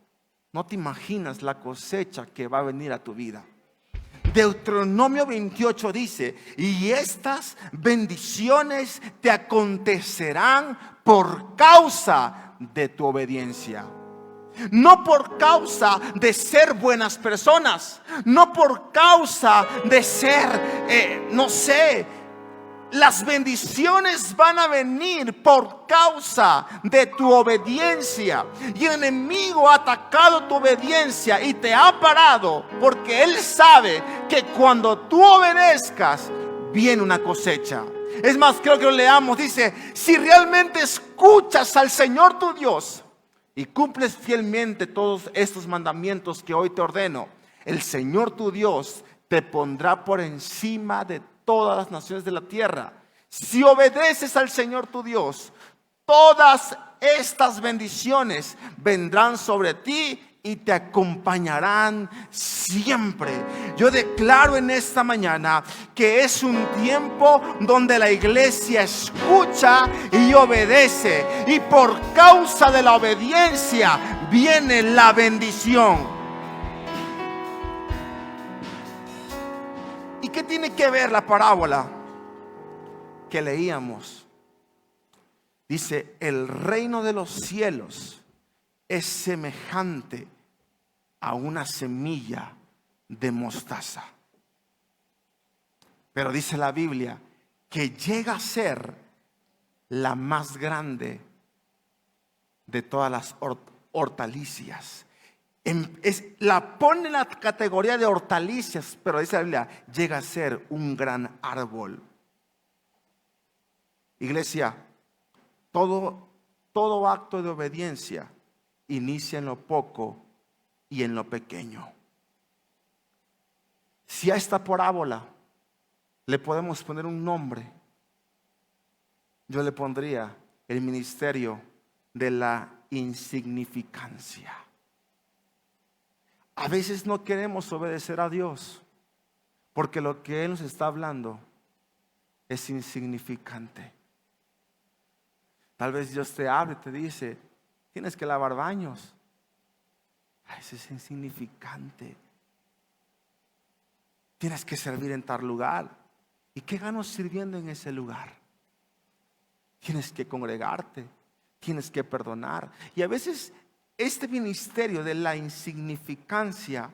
no te imaginas la cosecha que va a venir a tu vida. Deuteronomio 28 dice: y estas bendiciones te acontecerán por causa de tu obediencia. No por causa de ser buenas personas, no por causa de ser, no sé. Las bendiciones van a venir por causa de tu obediencia. Y el enemigo ha atacado tu obediencia y te ha parado, porque él sabe que cuando tú obedezcas viene una cosecha. Es más, creo que lo leamos, dice: si realmente escuchas al Señor tu Dios y cumples fielmente todos estos mandamientos que hoy te ordeno, el Señor tu Dios te pondrá por encima de todas las naciones de la tierra. Si obedeces al Señor tu Dios, todas estas bendiciones vendrán sobre ti y te acompañarán siempre. Yo declaro en esta mañana que es un tiempo donde la iglesia escucha y obedece, y por causa de la obediencia viene la bendición. ¿Y qué tiene que ver la parábola que leíamos? Dice: el reino de los cielos es semejante a una semilla de mostaza. Pero dice la Biblia que llega a ser la más grande de todas las hortalizas. La pone en la categoría de hortalizas, pero dice la Biblia, llega a ser un gran árbol. Iglesia, todo acto de obediencia inicia en lo poco y en lo pequeño. Si a esta parábola le podemos poner un nombre, yo le pondría el ministerio de la insignificancia. A veces no queremos obedecer a Dios porque lo que Él nos está hablando es insignificante. Tal vez Dios te hable y te dice: tienes que lavar baños. Ay, eso es insignificante. Tienes que servir en tal lugar. ¿Y qué gano sirviendo en ese lugar? Tienes que congregarte, tienes que perdonar. Y a veces este ministerio de la insignificancia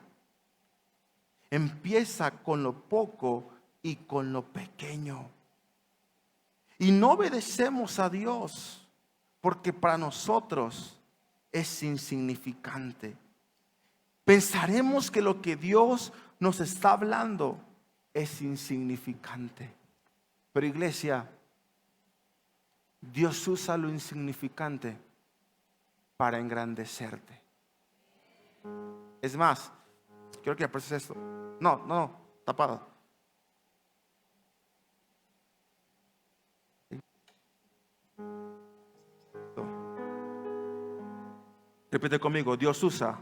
empieza con lo poco y con lo pequeño. Y no obedecemos a Dios porque para nosotros es insignificante. pensaremos que lo que Dios nos está hablando es insignificante. Pero iglesia, Dios usa lo insignificante para engrandecerte. Es más, quiero que aprecies esto. No, tapado. Repite conmigo, Dios usa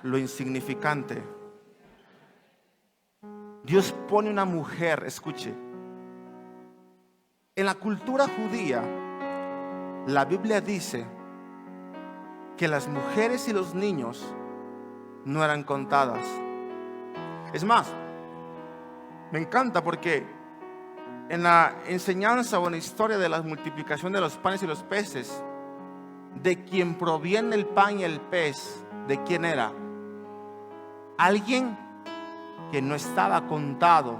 lo insignificante. Dios pone una mujer, escuche. En la cultura judía, la Biblia dice que las mujeres y los niños no eran contadas. Es más, me encanta porque en la enseñanza o en la historia de la multiplicación de los panes y los peces, de quien proviene el pan y el pez, ¿de quién era? Alguien que no estaba contado,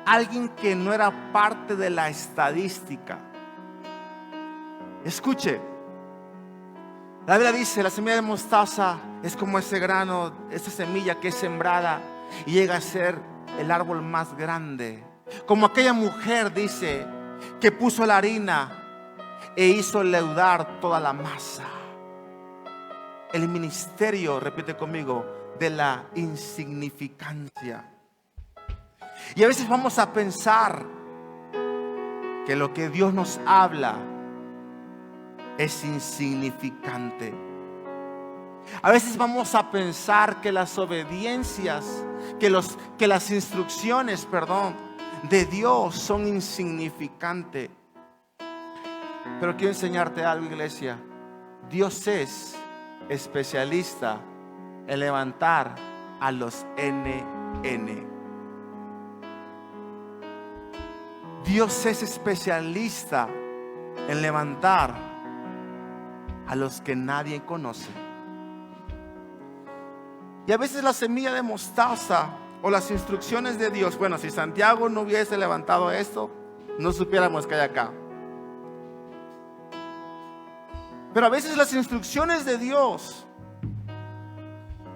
alguien que no era parte de la estadística. Escuche, la Biblia dice, la semilla de mostaza es como ese grano, esa semilla que es sembrada y llega a ser el árbol más grande. Como aquella mujer, dice, que puso la harina e hizo leudar toda la masa. El ministerio, repite conmigo, de la insignificancia. Y a veces vamos a pensar que lo que Dios nos habla es insignificante. A veces vamos a pensar que las obediencias, que las instrucciones, de Dios son insignificantes. Pero quiero enseñarte algo, iglesia. Dios es especialista en levantar a los NN. Dios es especialista en levantar a los que nadie conoce. Y a veces la semilla de mostaza o las instrucciones de Dios, bueno, si Santiago no hubiese levantado esto, no supiéramos que hay acá. Pero a veces las instrucciones de Dios,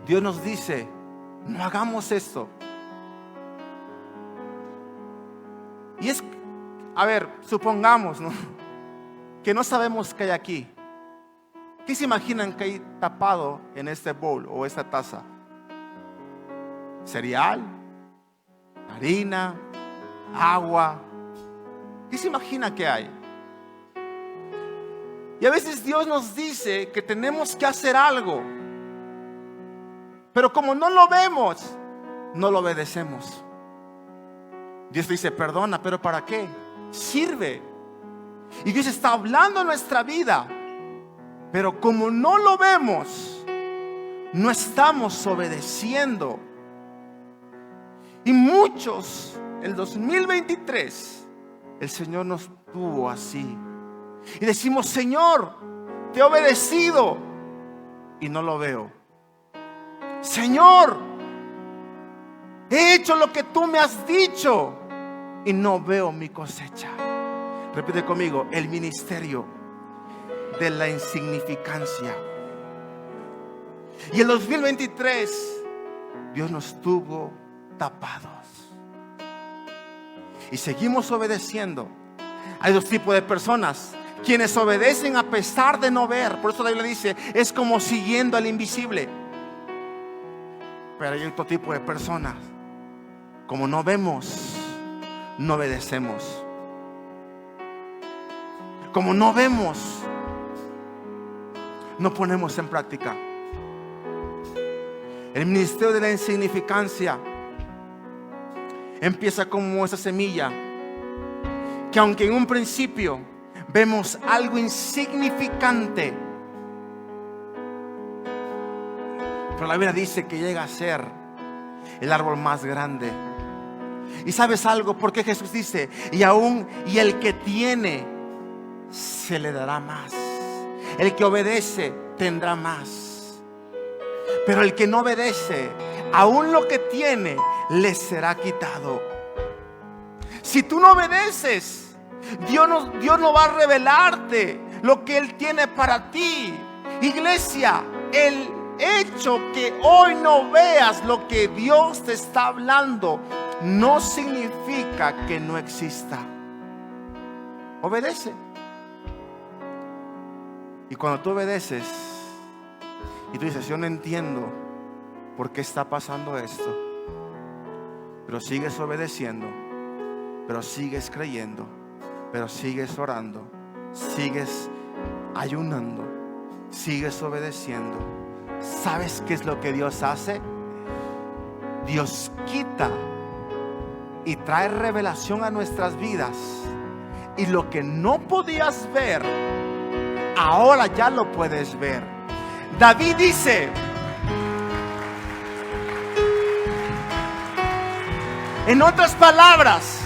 Dios nos dice, no hagamos esto. Y es, a ver, supongamos, ¿no?, que no sabemos qué hay aquí. ¿Qué se imaginan que hay tapado en este bowl o esta taza? Cereal, harina, agua. ¿Qué se imagina que hay? Y a veces Dios nos dice que tenemos que hacer algo, pero como no lo vemos, no lo obedecemos. Dios dice, perdona, pero ¿para qué? Sirve. Y Dios está hablando en nuestra vida, pero como no lo vemos, no estamos obedeciendo. Y muchos, el 2023, el Señor nos tuvo así. Y decimos, Señor, te he obedecido y no lo veo. Señor, he hecho lo que tú me has dicho y no veo mi cosecha. Repite conmigo, el ministerio de la insignificancia. Y el 2023 Dios nos tuvo tapados y seguimos obedeciendo. Hay dos tipos de personas: quienes obedecen a pesar de no ver. Por eso la Biblia dice, es como siguiendo al invisible. Pero hay otro tipo de personas, como no vemos, no obedecemos. Como no vemos, no ponemos en práctica. El ministerio de la insignificancia empieza como esa semilla que, aunque en un principio vemos algo insignificante, pero la Biblia dice que llega a ser el árbol más grande. Y ¿sabes algo? Porque Jesús dice, y el que tiene, se le dará más. El que obedece tendrá más. Pero el que no obedece, aún lo que tiene le será quitado. Si tú no obedeces, Dios no va a revelarte lo que Él tiene para ti. Iglesia, el hecho que hoy no veas lo que Dios te está hablando no significa que no exista. Obedece. Y cuando tú obedeces y tú dices, yo no entiendo por qué está pasando esto, pero sigues obedeciendo, pero sigues creyendo, pero sigues orando, sigues ayunando, sigues obedeciendo, ¿sabes qué es lo que Dios hace? Dios quita y trae revelación a nuestras vidas, y lo que no podías ver, ahora ya lo puedes ver. David dice, en otras palabras,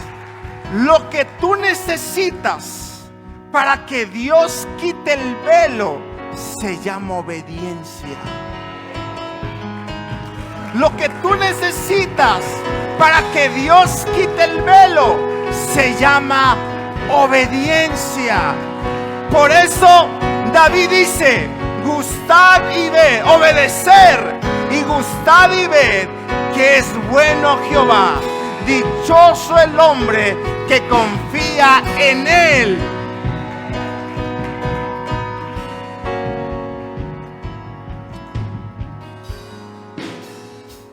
lo que tú necesitas para que Dios quite el velo se llama obediencia. Lo que tú necesitas para que Dios quite el velo se llama obediencia. Por eso David dice, gustad y ved, obedecer y gustad y ved que es bueno Jehová. Dichoso el hombre que confía en Él.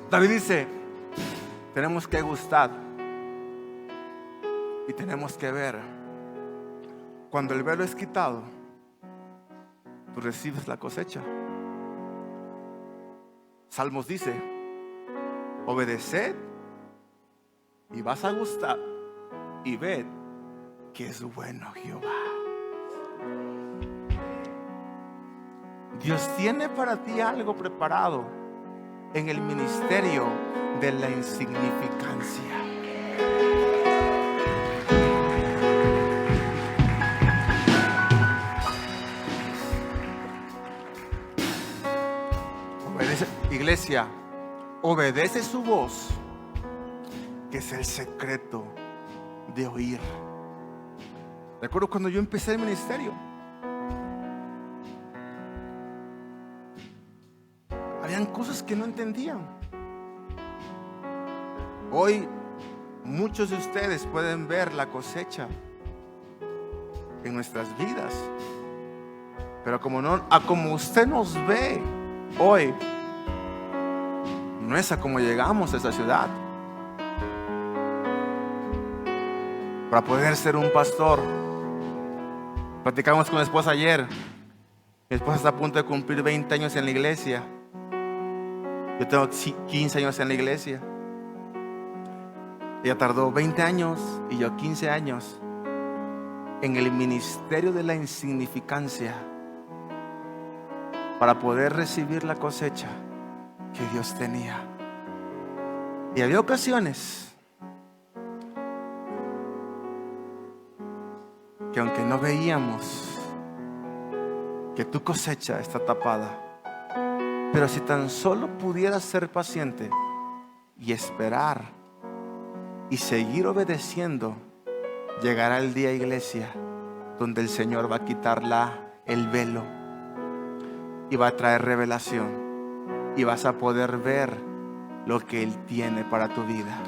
David dice, tenemos que gustar y tenemos que ver. Cuando el velo es quitado, tú recibes la cosecha. Salmos dice, obedeced y vas a gustar y ved que es bueno Jehová. Dios tiene para ti algo preparado en el ministerio de la insignificancia. Obedece, iglesia, obedece su voz, que es el secreto de oír. Recuerdo cuando yo empecé el ministerio, habían cosas que no entendían. Hoy muchos de ustedes pueden ver la cosecha en nuestras vidas, pero como usted nos ve hoy, no es a como llegamos a esta ciudad. Para poder ser un pastor, platicamos con mi esposa ayer. Mi esposa está a punto de cumplir 20 años en la iglesia. Yo tengo 15 años en la iglesia. Ella tardó 20 años y yo 15 años en el ministerio de la insignificancia para poder recibir la cosecha que Dios tenía. Y había ocasiones que aunque no veíamos que tu cosecha está tapada, pero si tan solo pudieras ser paciente y esperar y seguir obedeciendo, llegará el día, iglesia, donde el Señor va a quitar el velo y va a traer revelación y vas a poder ver lo que Él tiene para tu vida.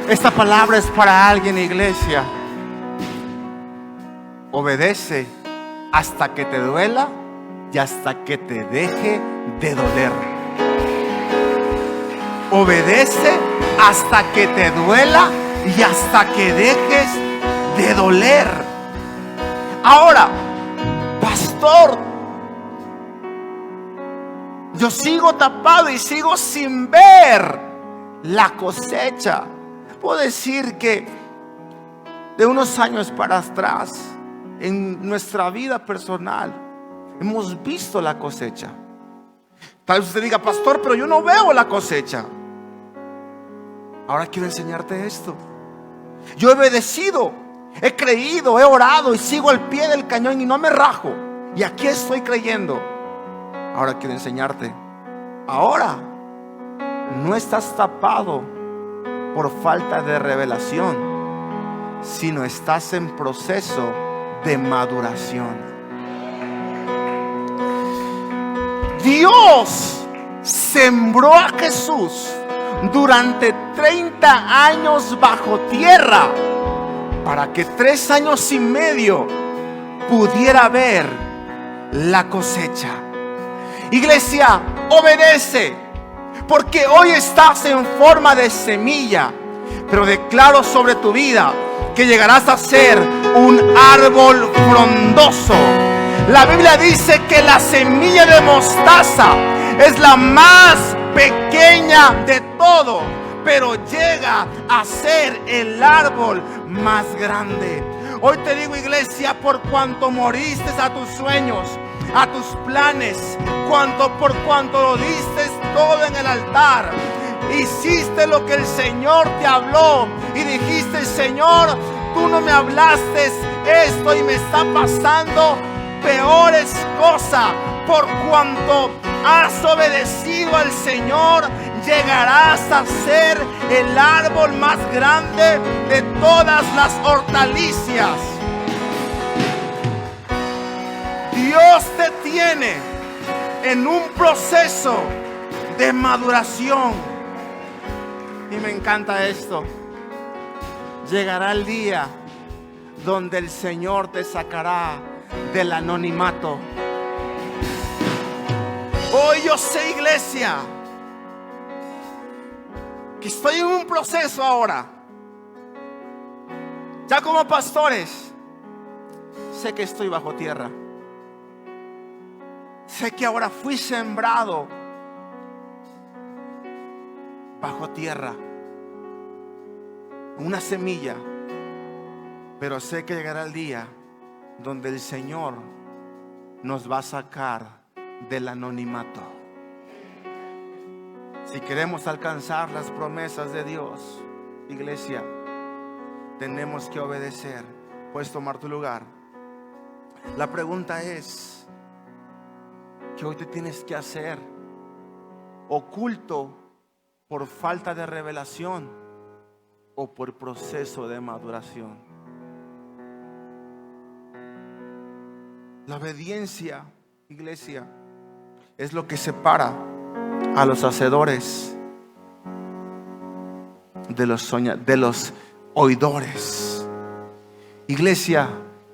Esta palabra es para alguien, iglesia. Obedece hasta que te duela y hasta que te deje de doler. Obedece hasta que te duela y hasta que dejes de doler. Ahora, pastor, yo sigo tapado y sigo sin ver la cosecha. Puedo decir que de unos años para atrás, en nuestra vida personal, hemos visto la cosecha. Tal vez usted diga, pastor, pero yo no veo la cosecha. Ahora quiero enseñarte esto. Yo he obedecido, he creído, he orado y sigo al pie del cañón y no me rajo. Y aquí estoy creyendo. Ahora quiero enseñarte. Ahora no estás tapado por falta de revelación. sino estás en proceso de maduración. Dios sembró a Jesús durante 30 años bajo tierra para que 3 años y medio pudiera ver la cosecha. Iglesia, obedece, porque hoy estás en forma de semilla, pero declaro sobre tu vida que llegarás a ser un árbol frondoso. La Biblia dice que la semilla de mostaza es la más pequeña de todo, pero llega a ser el árbol más grande. Hoy te digo, iglesia, por cuanto moriste a tus sueños, a tus planes, por cuanto lo diste todo en el altar, hiciste lo que el Señor te habló y dijiste: Señor, tú no me hablaste esto y me está pasando peores cosas. Por cuanto has obedecido al Señor, llegarás a ser el árbol más grande de todas las hortalizas. Dios te tiene en un proceso de maduración. Y me encanta esto. Llegará el día donde el Señor te sacará del anonimato. Hoy yo sé, iglesia, que estoy en un proceso ahora. Ya como pastores, sé que estoy bajo tierra. Sé que ahora fui sembrado bajo tierra, una semilla. Pero sé que llegará el día donde el Señor nos va a sacar del anonimato. Si queremos alcanzar las promesas de Dios, iglesia, tenemos que obedecer. Puedes tomar tu lugar. La pregunta es: ¿qué hoy te tienes que hacer? ¿Oculto por falta de revelación o por proceso de maduración? La obediencia, iglesia, es lo que separa a los hacedores de los oidores. Iglesia,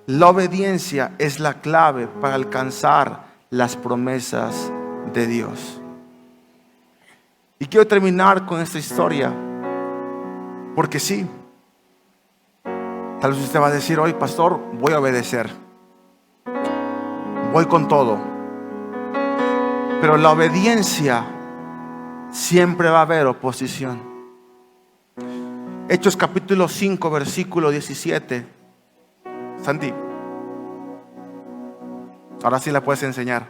la obediencia es la clave para alcanzar las promesas de Dios. Y quiero terminar con esta historia, porque sí, tal vez usted va a decir: hoy, pastor, voy a obedecer, voy con todo. Pero la obediencia siempre va a haber oposición. Hechos capítulo 5, versículo 17. Santi, ahora sí la puedes enseñar.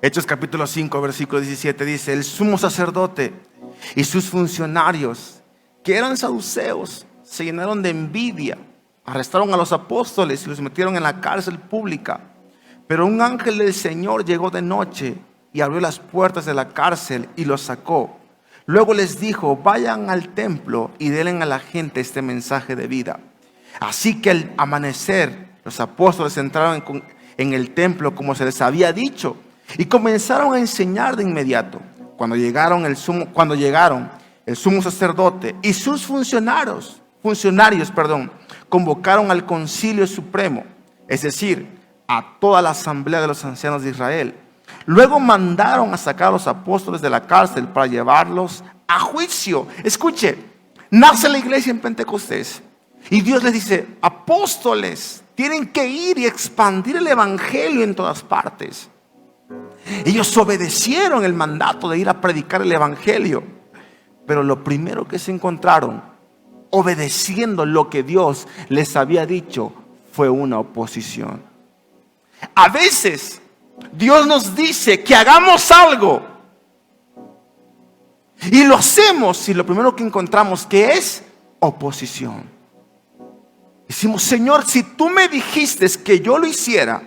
Hechos capítulo 5, versículo 17 dice: el sumo sacerdote y sus funcionarios, que eran saduceos, se llenaron de envidia, arrestaron a los apóstoles y los metieron en la cárcel pública. Pero un ángel del Señor llegó de noche y abrió las puertas de la cárcel y los sacó. Luego les dijo: vayan al templo y denle a la gente este mensaje de vida. Así que al amanecer los apóstoles entraron en el templo como se les había dicho y comenzaron a enseñar de inmediato. Cuando llegaron el sumo sacerdote y sus funcionarios, convocaron al concilio supremo, es decir, a toda la asamblea de los ancianos de Israel. Luego mandaron a sacar a los apóstoles de la cárcel para llevarlos a juicio. Escuche, nace la iglesia en Pentecostés y Dios les dice: apóstoles, tienen que ir y expandir el evangelio en todas partes. Ellos obedecieron el mandato de ir a predicar el evangelio, pero lo primero que se encontraron, obedeciendo lo que Dios les había dicho, fue una oposición. A veces Dios nos dice que hagamos algo y lo hacemos, y lo primero que encontramos que es oposición. Decimos: Señor, si tú me dijiste que yo lo hiciera,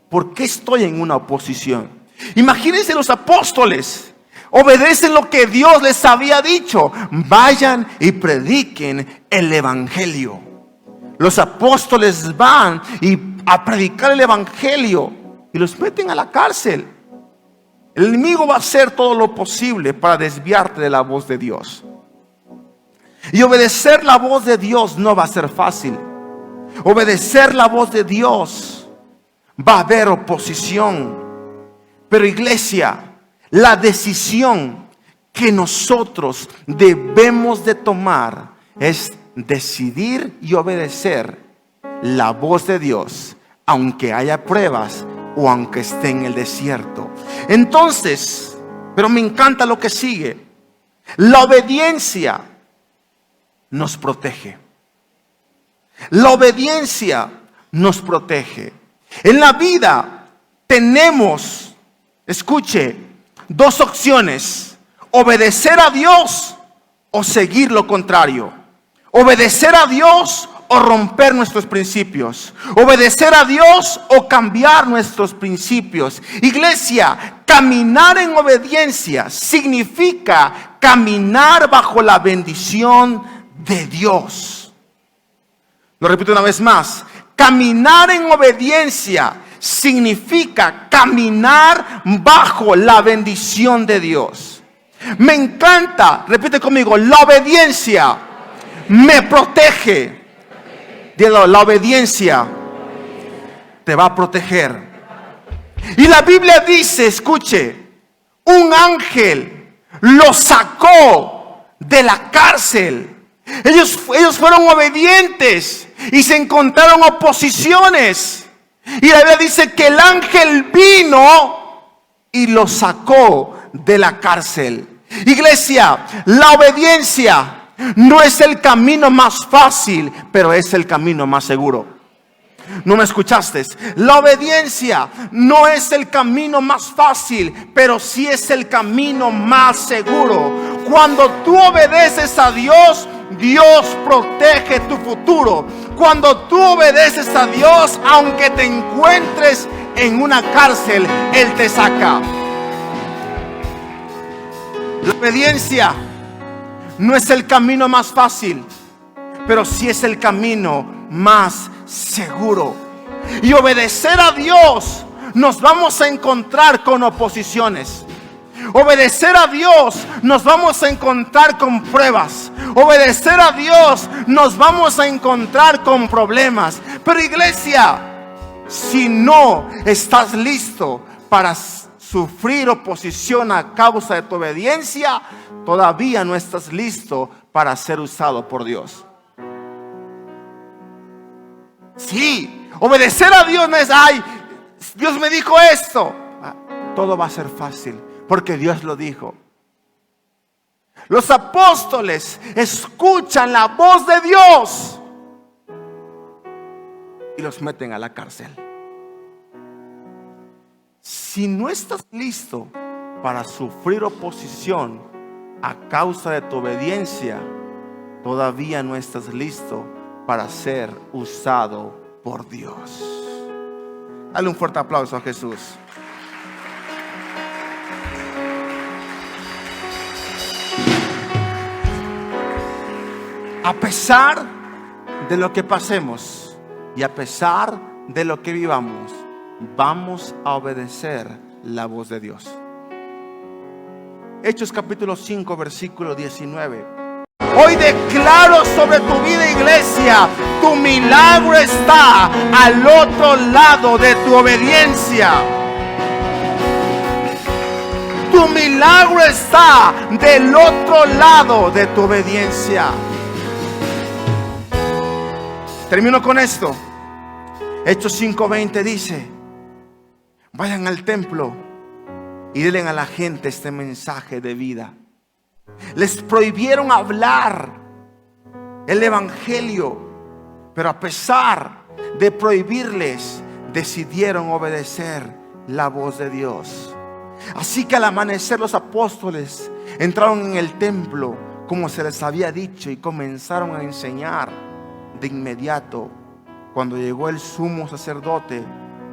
¿por qué estoy en una oposición? Imagínense los apóstoles. Obedecen lo que Dios les había dicho. Vayan y prediquen el evangelio. Los apóstoles van a predicar el evangelio y los meten a la cárcel. El enemigo va a hacer todo lo posible para desviarte de la voz de Dios. Y obedecer la voz de Dios no va a ser fácil. Obedecer la voz de Dios va a haber oposición. Pero iglesia, la decisión que nosotros debemos de tomar es decidir y obedecer la voz de Dios, aunque haya pruebas o aunque esté en el desierto. Entonces, pero me encanta lo que sigue. La obediencia nos protege. La obediencia nos protege. En la vida tenemos, escuche, dos opciones: obedecer a Dios o seguir lo contrario. Obedecer a Dios o romper nuestros principios. Obedecer a Dios o cambiar nuestros principios. Iglesia, caminar en obediencia significa caminar bajo la bendición de Dios. Lo repito una vez más. Caminar en obediencia significa caminar bajo la bendición de Dios. Me encanta, repite conmigo, la obediencia me protege. Dilo, la obediencia te va a proteger. Y la Biblia dice, escuche, un ángel lo sacó de la cárcel. Ellos fueron obedientes y se encontraron oposiciones. Y la Biblia dice que el ángel vino y lo sacó de la cárcel. Iglesia, la obediencia no es el camino más fácil, pero es el camino más seguro. ¿No me escuchaste? La obediencia no es el camino más fácil, pero sí es el camino más seguro. Cuando tú obedeces a Dios, Dios protege tu futuro. Cuando tú obedeces a Dios, aunque te encuentres en una cárcel, Él te saca. La obediencia no es el camino más fácil, pero sí es el camino más seguro. Y obedecer a Dios, nos vamos a encontrar con oposiciones. Obedecer a Dios, nos vamos a encontrar con pruebas. Obedecer a Dios, nos vamos a encontrar con problemas. Pero iglesia, si no estás listo para sufrir oposición a causa de tu obediencia, todavía no estás listo para ser usado por Dios. Sí, obedecer a Dios no es, ay, Dios me dijo esto. Todo va a ser fácil porque Dios lo dijo. Los apóstoles escuchan la voz de Dios y los meten a la cárcel. Si no estás listo para sufrir oposición a causa de tu obediencia, todavía no estás listo para ser usado por Dios. Dale un fuerte aplauso a Jesús. A pesar de lo que pasemos y a pesar de lo que vivamos, vamos a obedecer la voz de Dios. Hechos capítulo 5 versículo 19. Hoy declaro sobre tu vida, iglesia, tu milagro está al otro lado de tu obediencia. Tu milagro está del otro lado de tu obediencia. Termino con esto. Hechos 5:20 dice: vayan al templo y denle a la gente este mensaje de vida. Les prohibieron hablar el evangelio, pero a pesar de prohibirles, decidieron obedecer la voz de Dios. Así que al amanecer los apóstoles entraron en el templo como se les había dicho y comenzaron a enseñar. De inmediato, cuando llegó el sumo sacerdote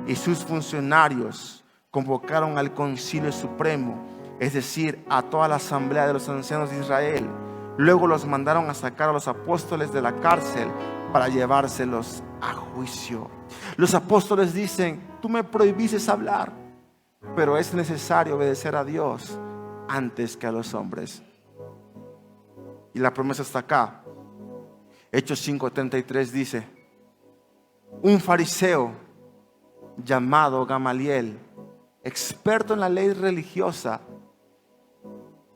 y sus funcionarios, convocaron al concilio supremo es decir, a toda la asamblea de los ancianos de Israel. Luego los mandaron a sacar a los apóstoles de la cárcel para llevárselos a juicio. Los apóstoles dicen: tú me prohibiste hablar, pero es necesario obedecer a Dios antes que a los hombres. Y la promesa está acá. Hechos 5:33 dice: un fariseo llamado Gamaliel, experto en la ley religiosa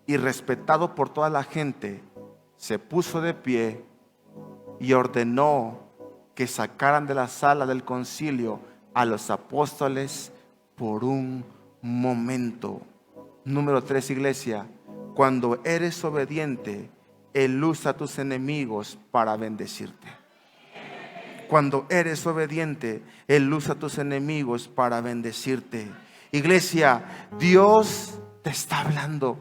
y respetado por toda la gente, se puso de pie y ordenó que sacaran de la sala del concilio a los apóstoles por un momento. Número 3, iglesia: cuando eres obediente, Él usa a tus enemigos para bendecirte. Cuando eres obediente, Él usa a tus enemigos para bendecirte. Iglesia, Dios te está hablando.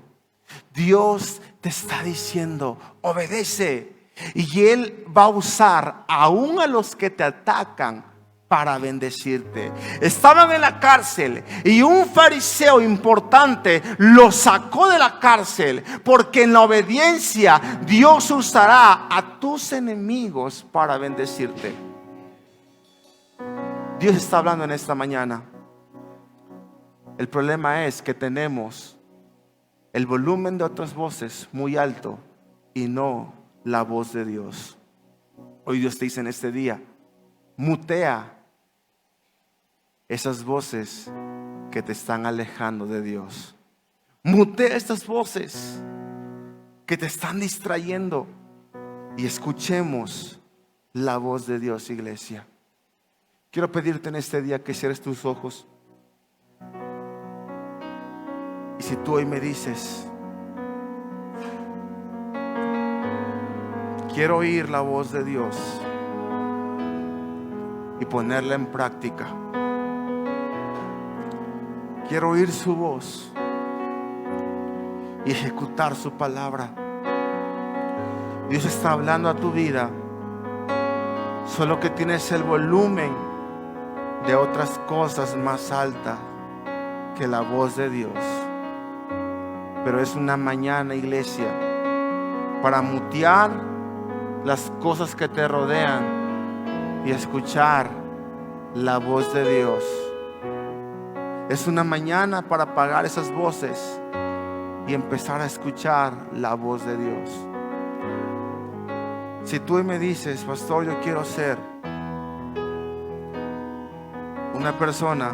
Dios te está diciendo: obedece. Y Él va a usar aún a los que te atacan para bendecirte. Estaban en la cárcel y un fariseo importante los sacó de la cárcel, porque en la obediencia Dios usará a tus enemigos para bendecirte. Dios está hablando en esta mañana. El problema es que tenemos el volumen de otras voces muy alto y no la voz de Dios. Hoy Dios te dice en este día: mutea esas voces que te están alejando de Dios. Mutea estas voces que te están distrayendo y escuchemos la voz de Dios, iglesia. Quiero pedirte en este día que cierres tus ojos. Y si tú hoy me dices: quiero oír la voz de Dios y ponerla en práctica, quiero oír su voz y ejecutar su palabra. Dios está hablando a tu vida, solo que tienes el volumen de otras cosas más alta que la voz de Dios. Pero es una mañana, iglesia, para mutear las cosas que te rodean y escuchar la voz de Dios. Es una mañana para apagar esas voces y empezar a escuchar la voz de Dios. Si tú me dices: pastor, yo quiero ser una persona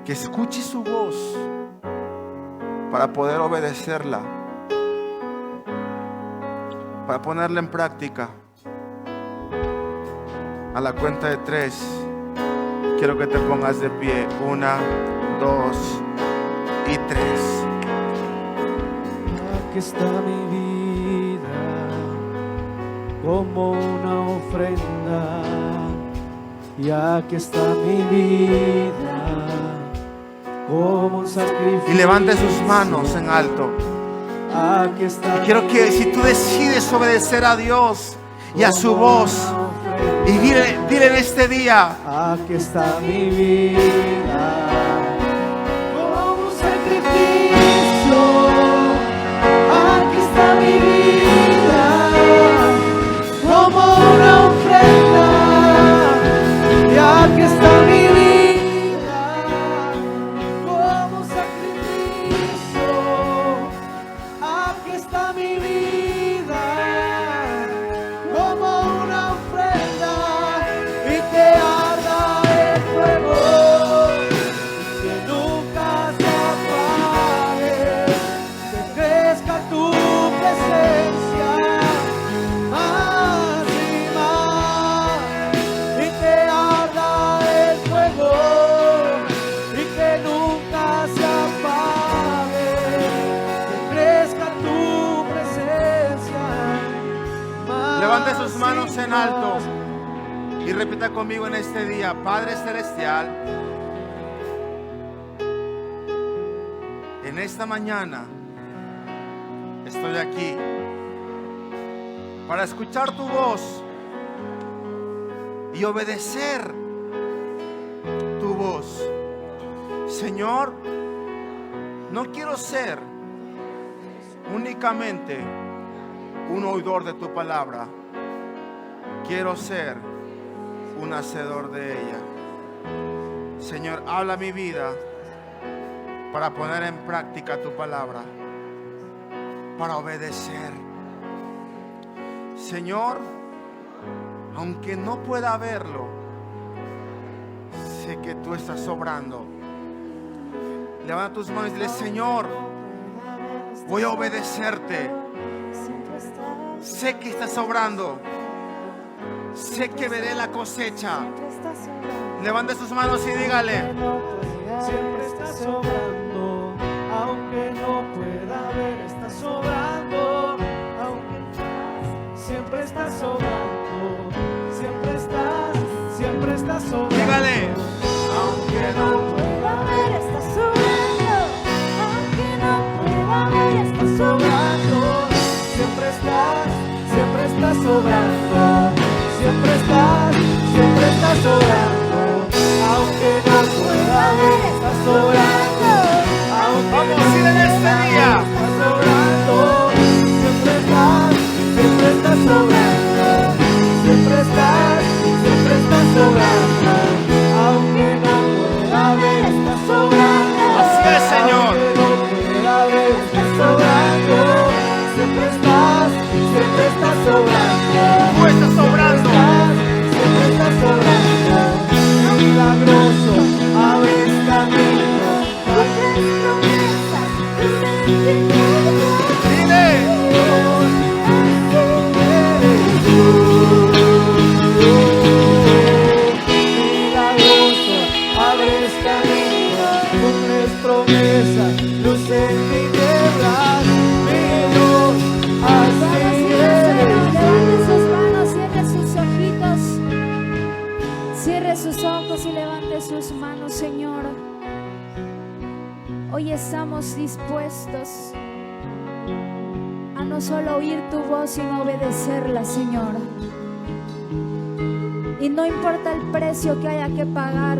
que escuche su voz para poder obedecerla, para ponerla en práctica, a la cuenta de 3 quiero que te pongas de pie. 1, 2 y 3. Aquí está mi vida como una ofrenda, y aquí está mi vida como un sacrificio. Y levante sus manos en alto. Aquí está. Y quiero que, si tú decides obedecer a Dios y a su voz, y dile en este día: aquí está mi vida como un sacrificio. Aquí está mi vida como una ofrenda, y aquí está mi vida como un sacrificio. Aquí está mi vida como una ofrenda, y que arda el fuego, que nunca se apague, que crezca tu presencia más y más, y que arda el fuego, y que nunca se apague, que crezca tu presencia más. levante sus manos y en más. alto y repita conmigo en este día: Padre Celestial, en esta mañana estoy aquí para escuchar tu voz y obedecer tu voz. Señor, No quiero ser únicamente un oidor de tu palabra. Quiero ser un hacedor de ella. Señor, habla mi vida para poner en práctica tu palabra, para obedecer. Señor, aunque no pueda verlo, sé que tú estás obrando. Levanta tus manos y dile: Señor, voy a obedecerte. Sé que estás obrando. Sé que veré la cosecha. Levanta sus manos y dígale: siempre estás obrando, aunque no pueda ver, estás obrando, siempre estás obrando, siempre estás obrando. Dígale: aunque no pueda ver, estás obrando, aunque no pueda ver, estás obrando, siempre estás obrando, siempre estás obrando, aunque no pueda ver, estás obrando, aunque vamos a ir en este día. estás obrando, siempre estás obrando, siempre estás obrando, aunque no pueda ver, estás obrando. Así es, Señor. Aunque no pueda ver, estás obrando, siempre estás obrando. Tú estás obrando. Siempre estás obrando, milagroso, abres caminos, haces promesas, Dile: milagroso, abres caminos, cumples promesas, luz en tinieblas, mi Dios, así eres. Levante sus manos, cierre sus ojitos, cierre sus ojos y levante sus manos, Señor. Hoy estamos dispuestos a no solo oír tu voz, sino obedecerla, Señor. Y no importa el precio que haya que pagar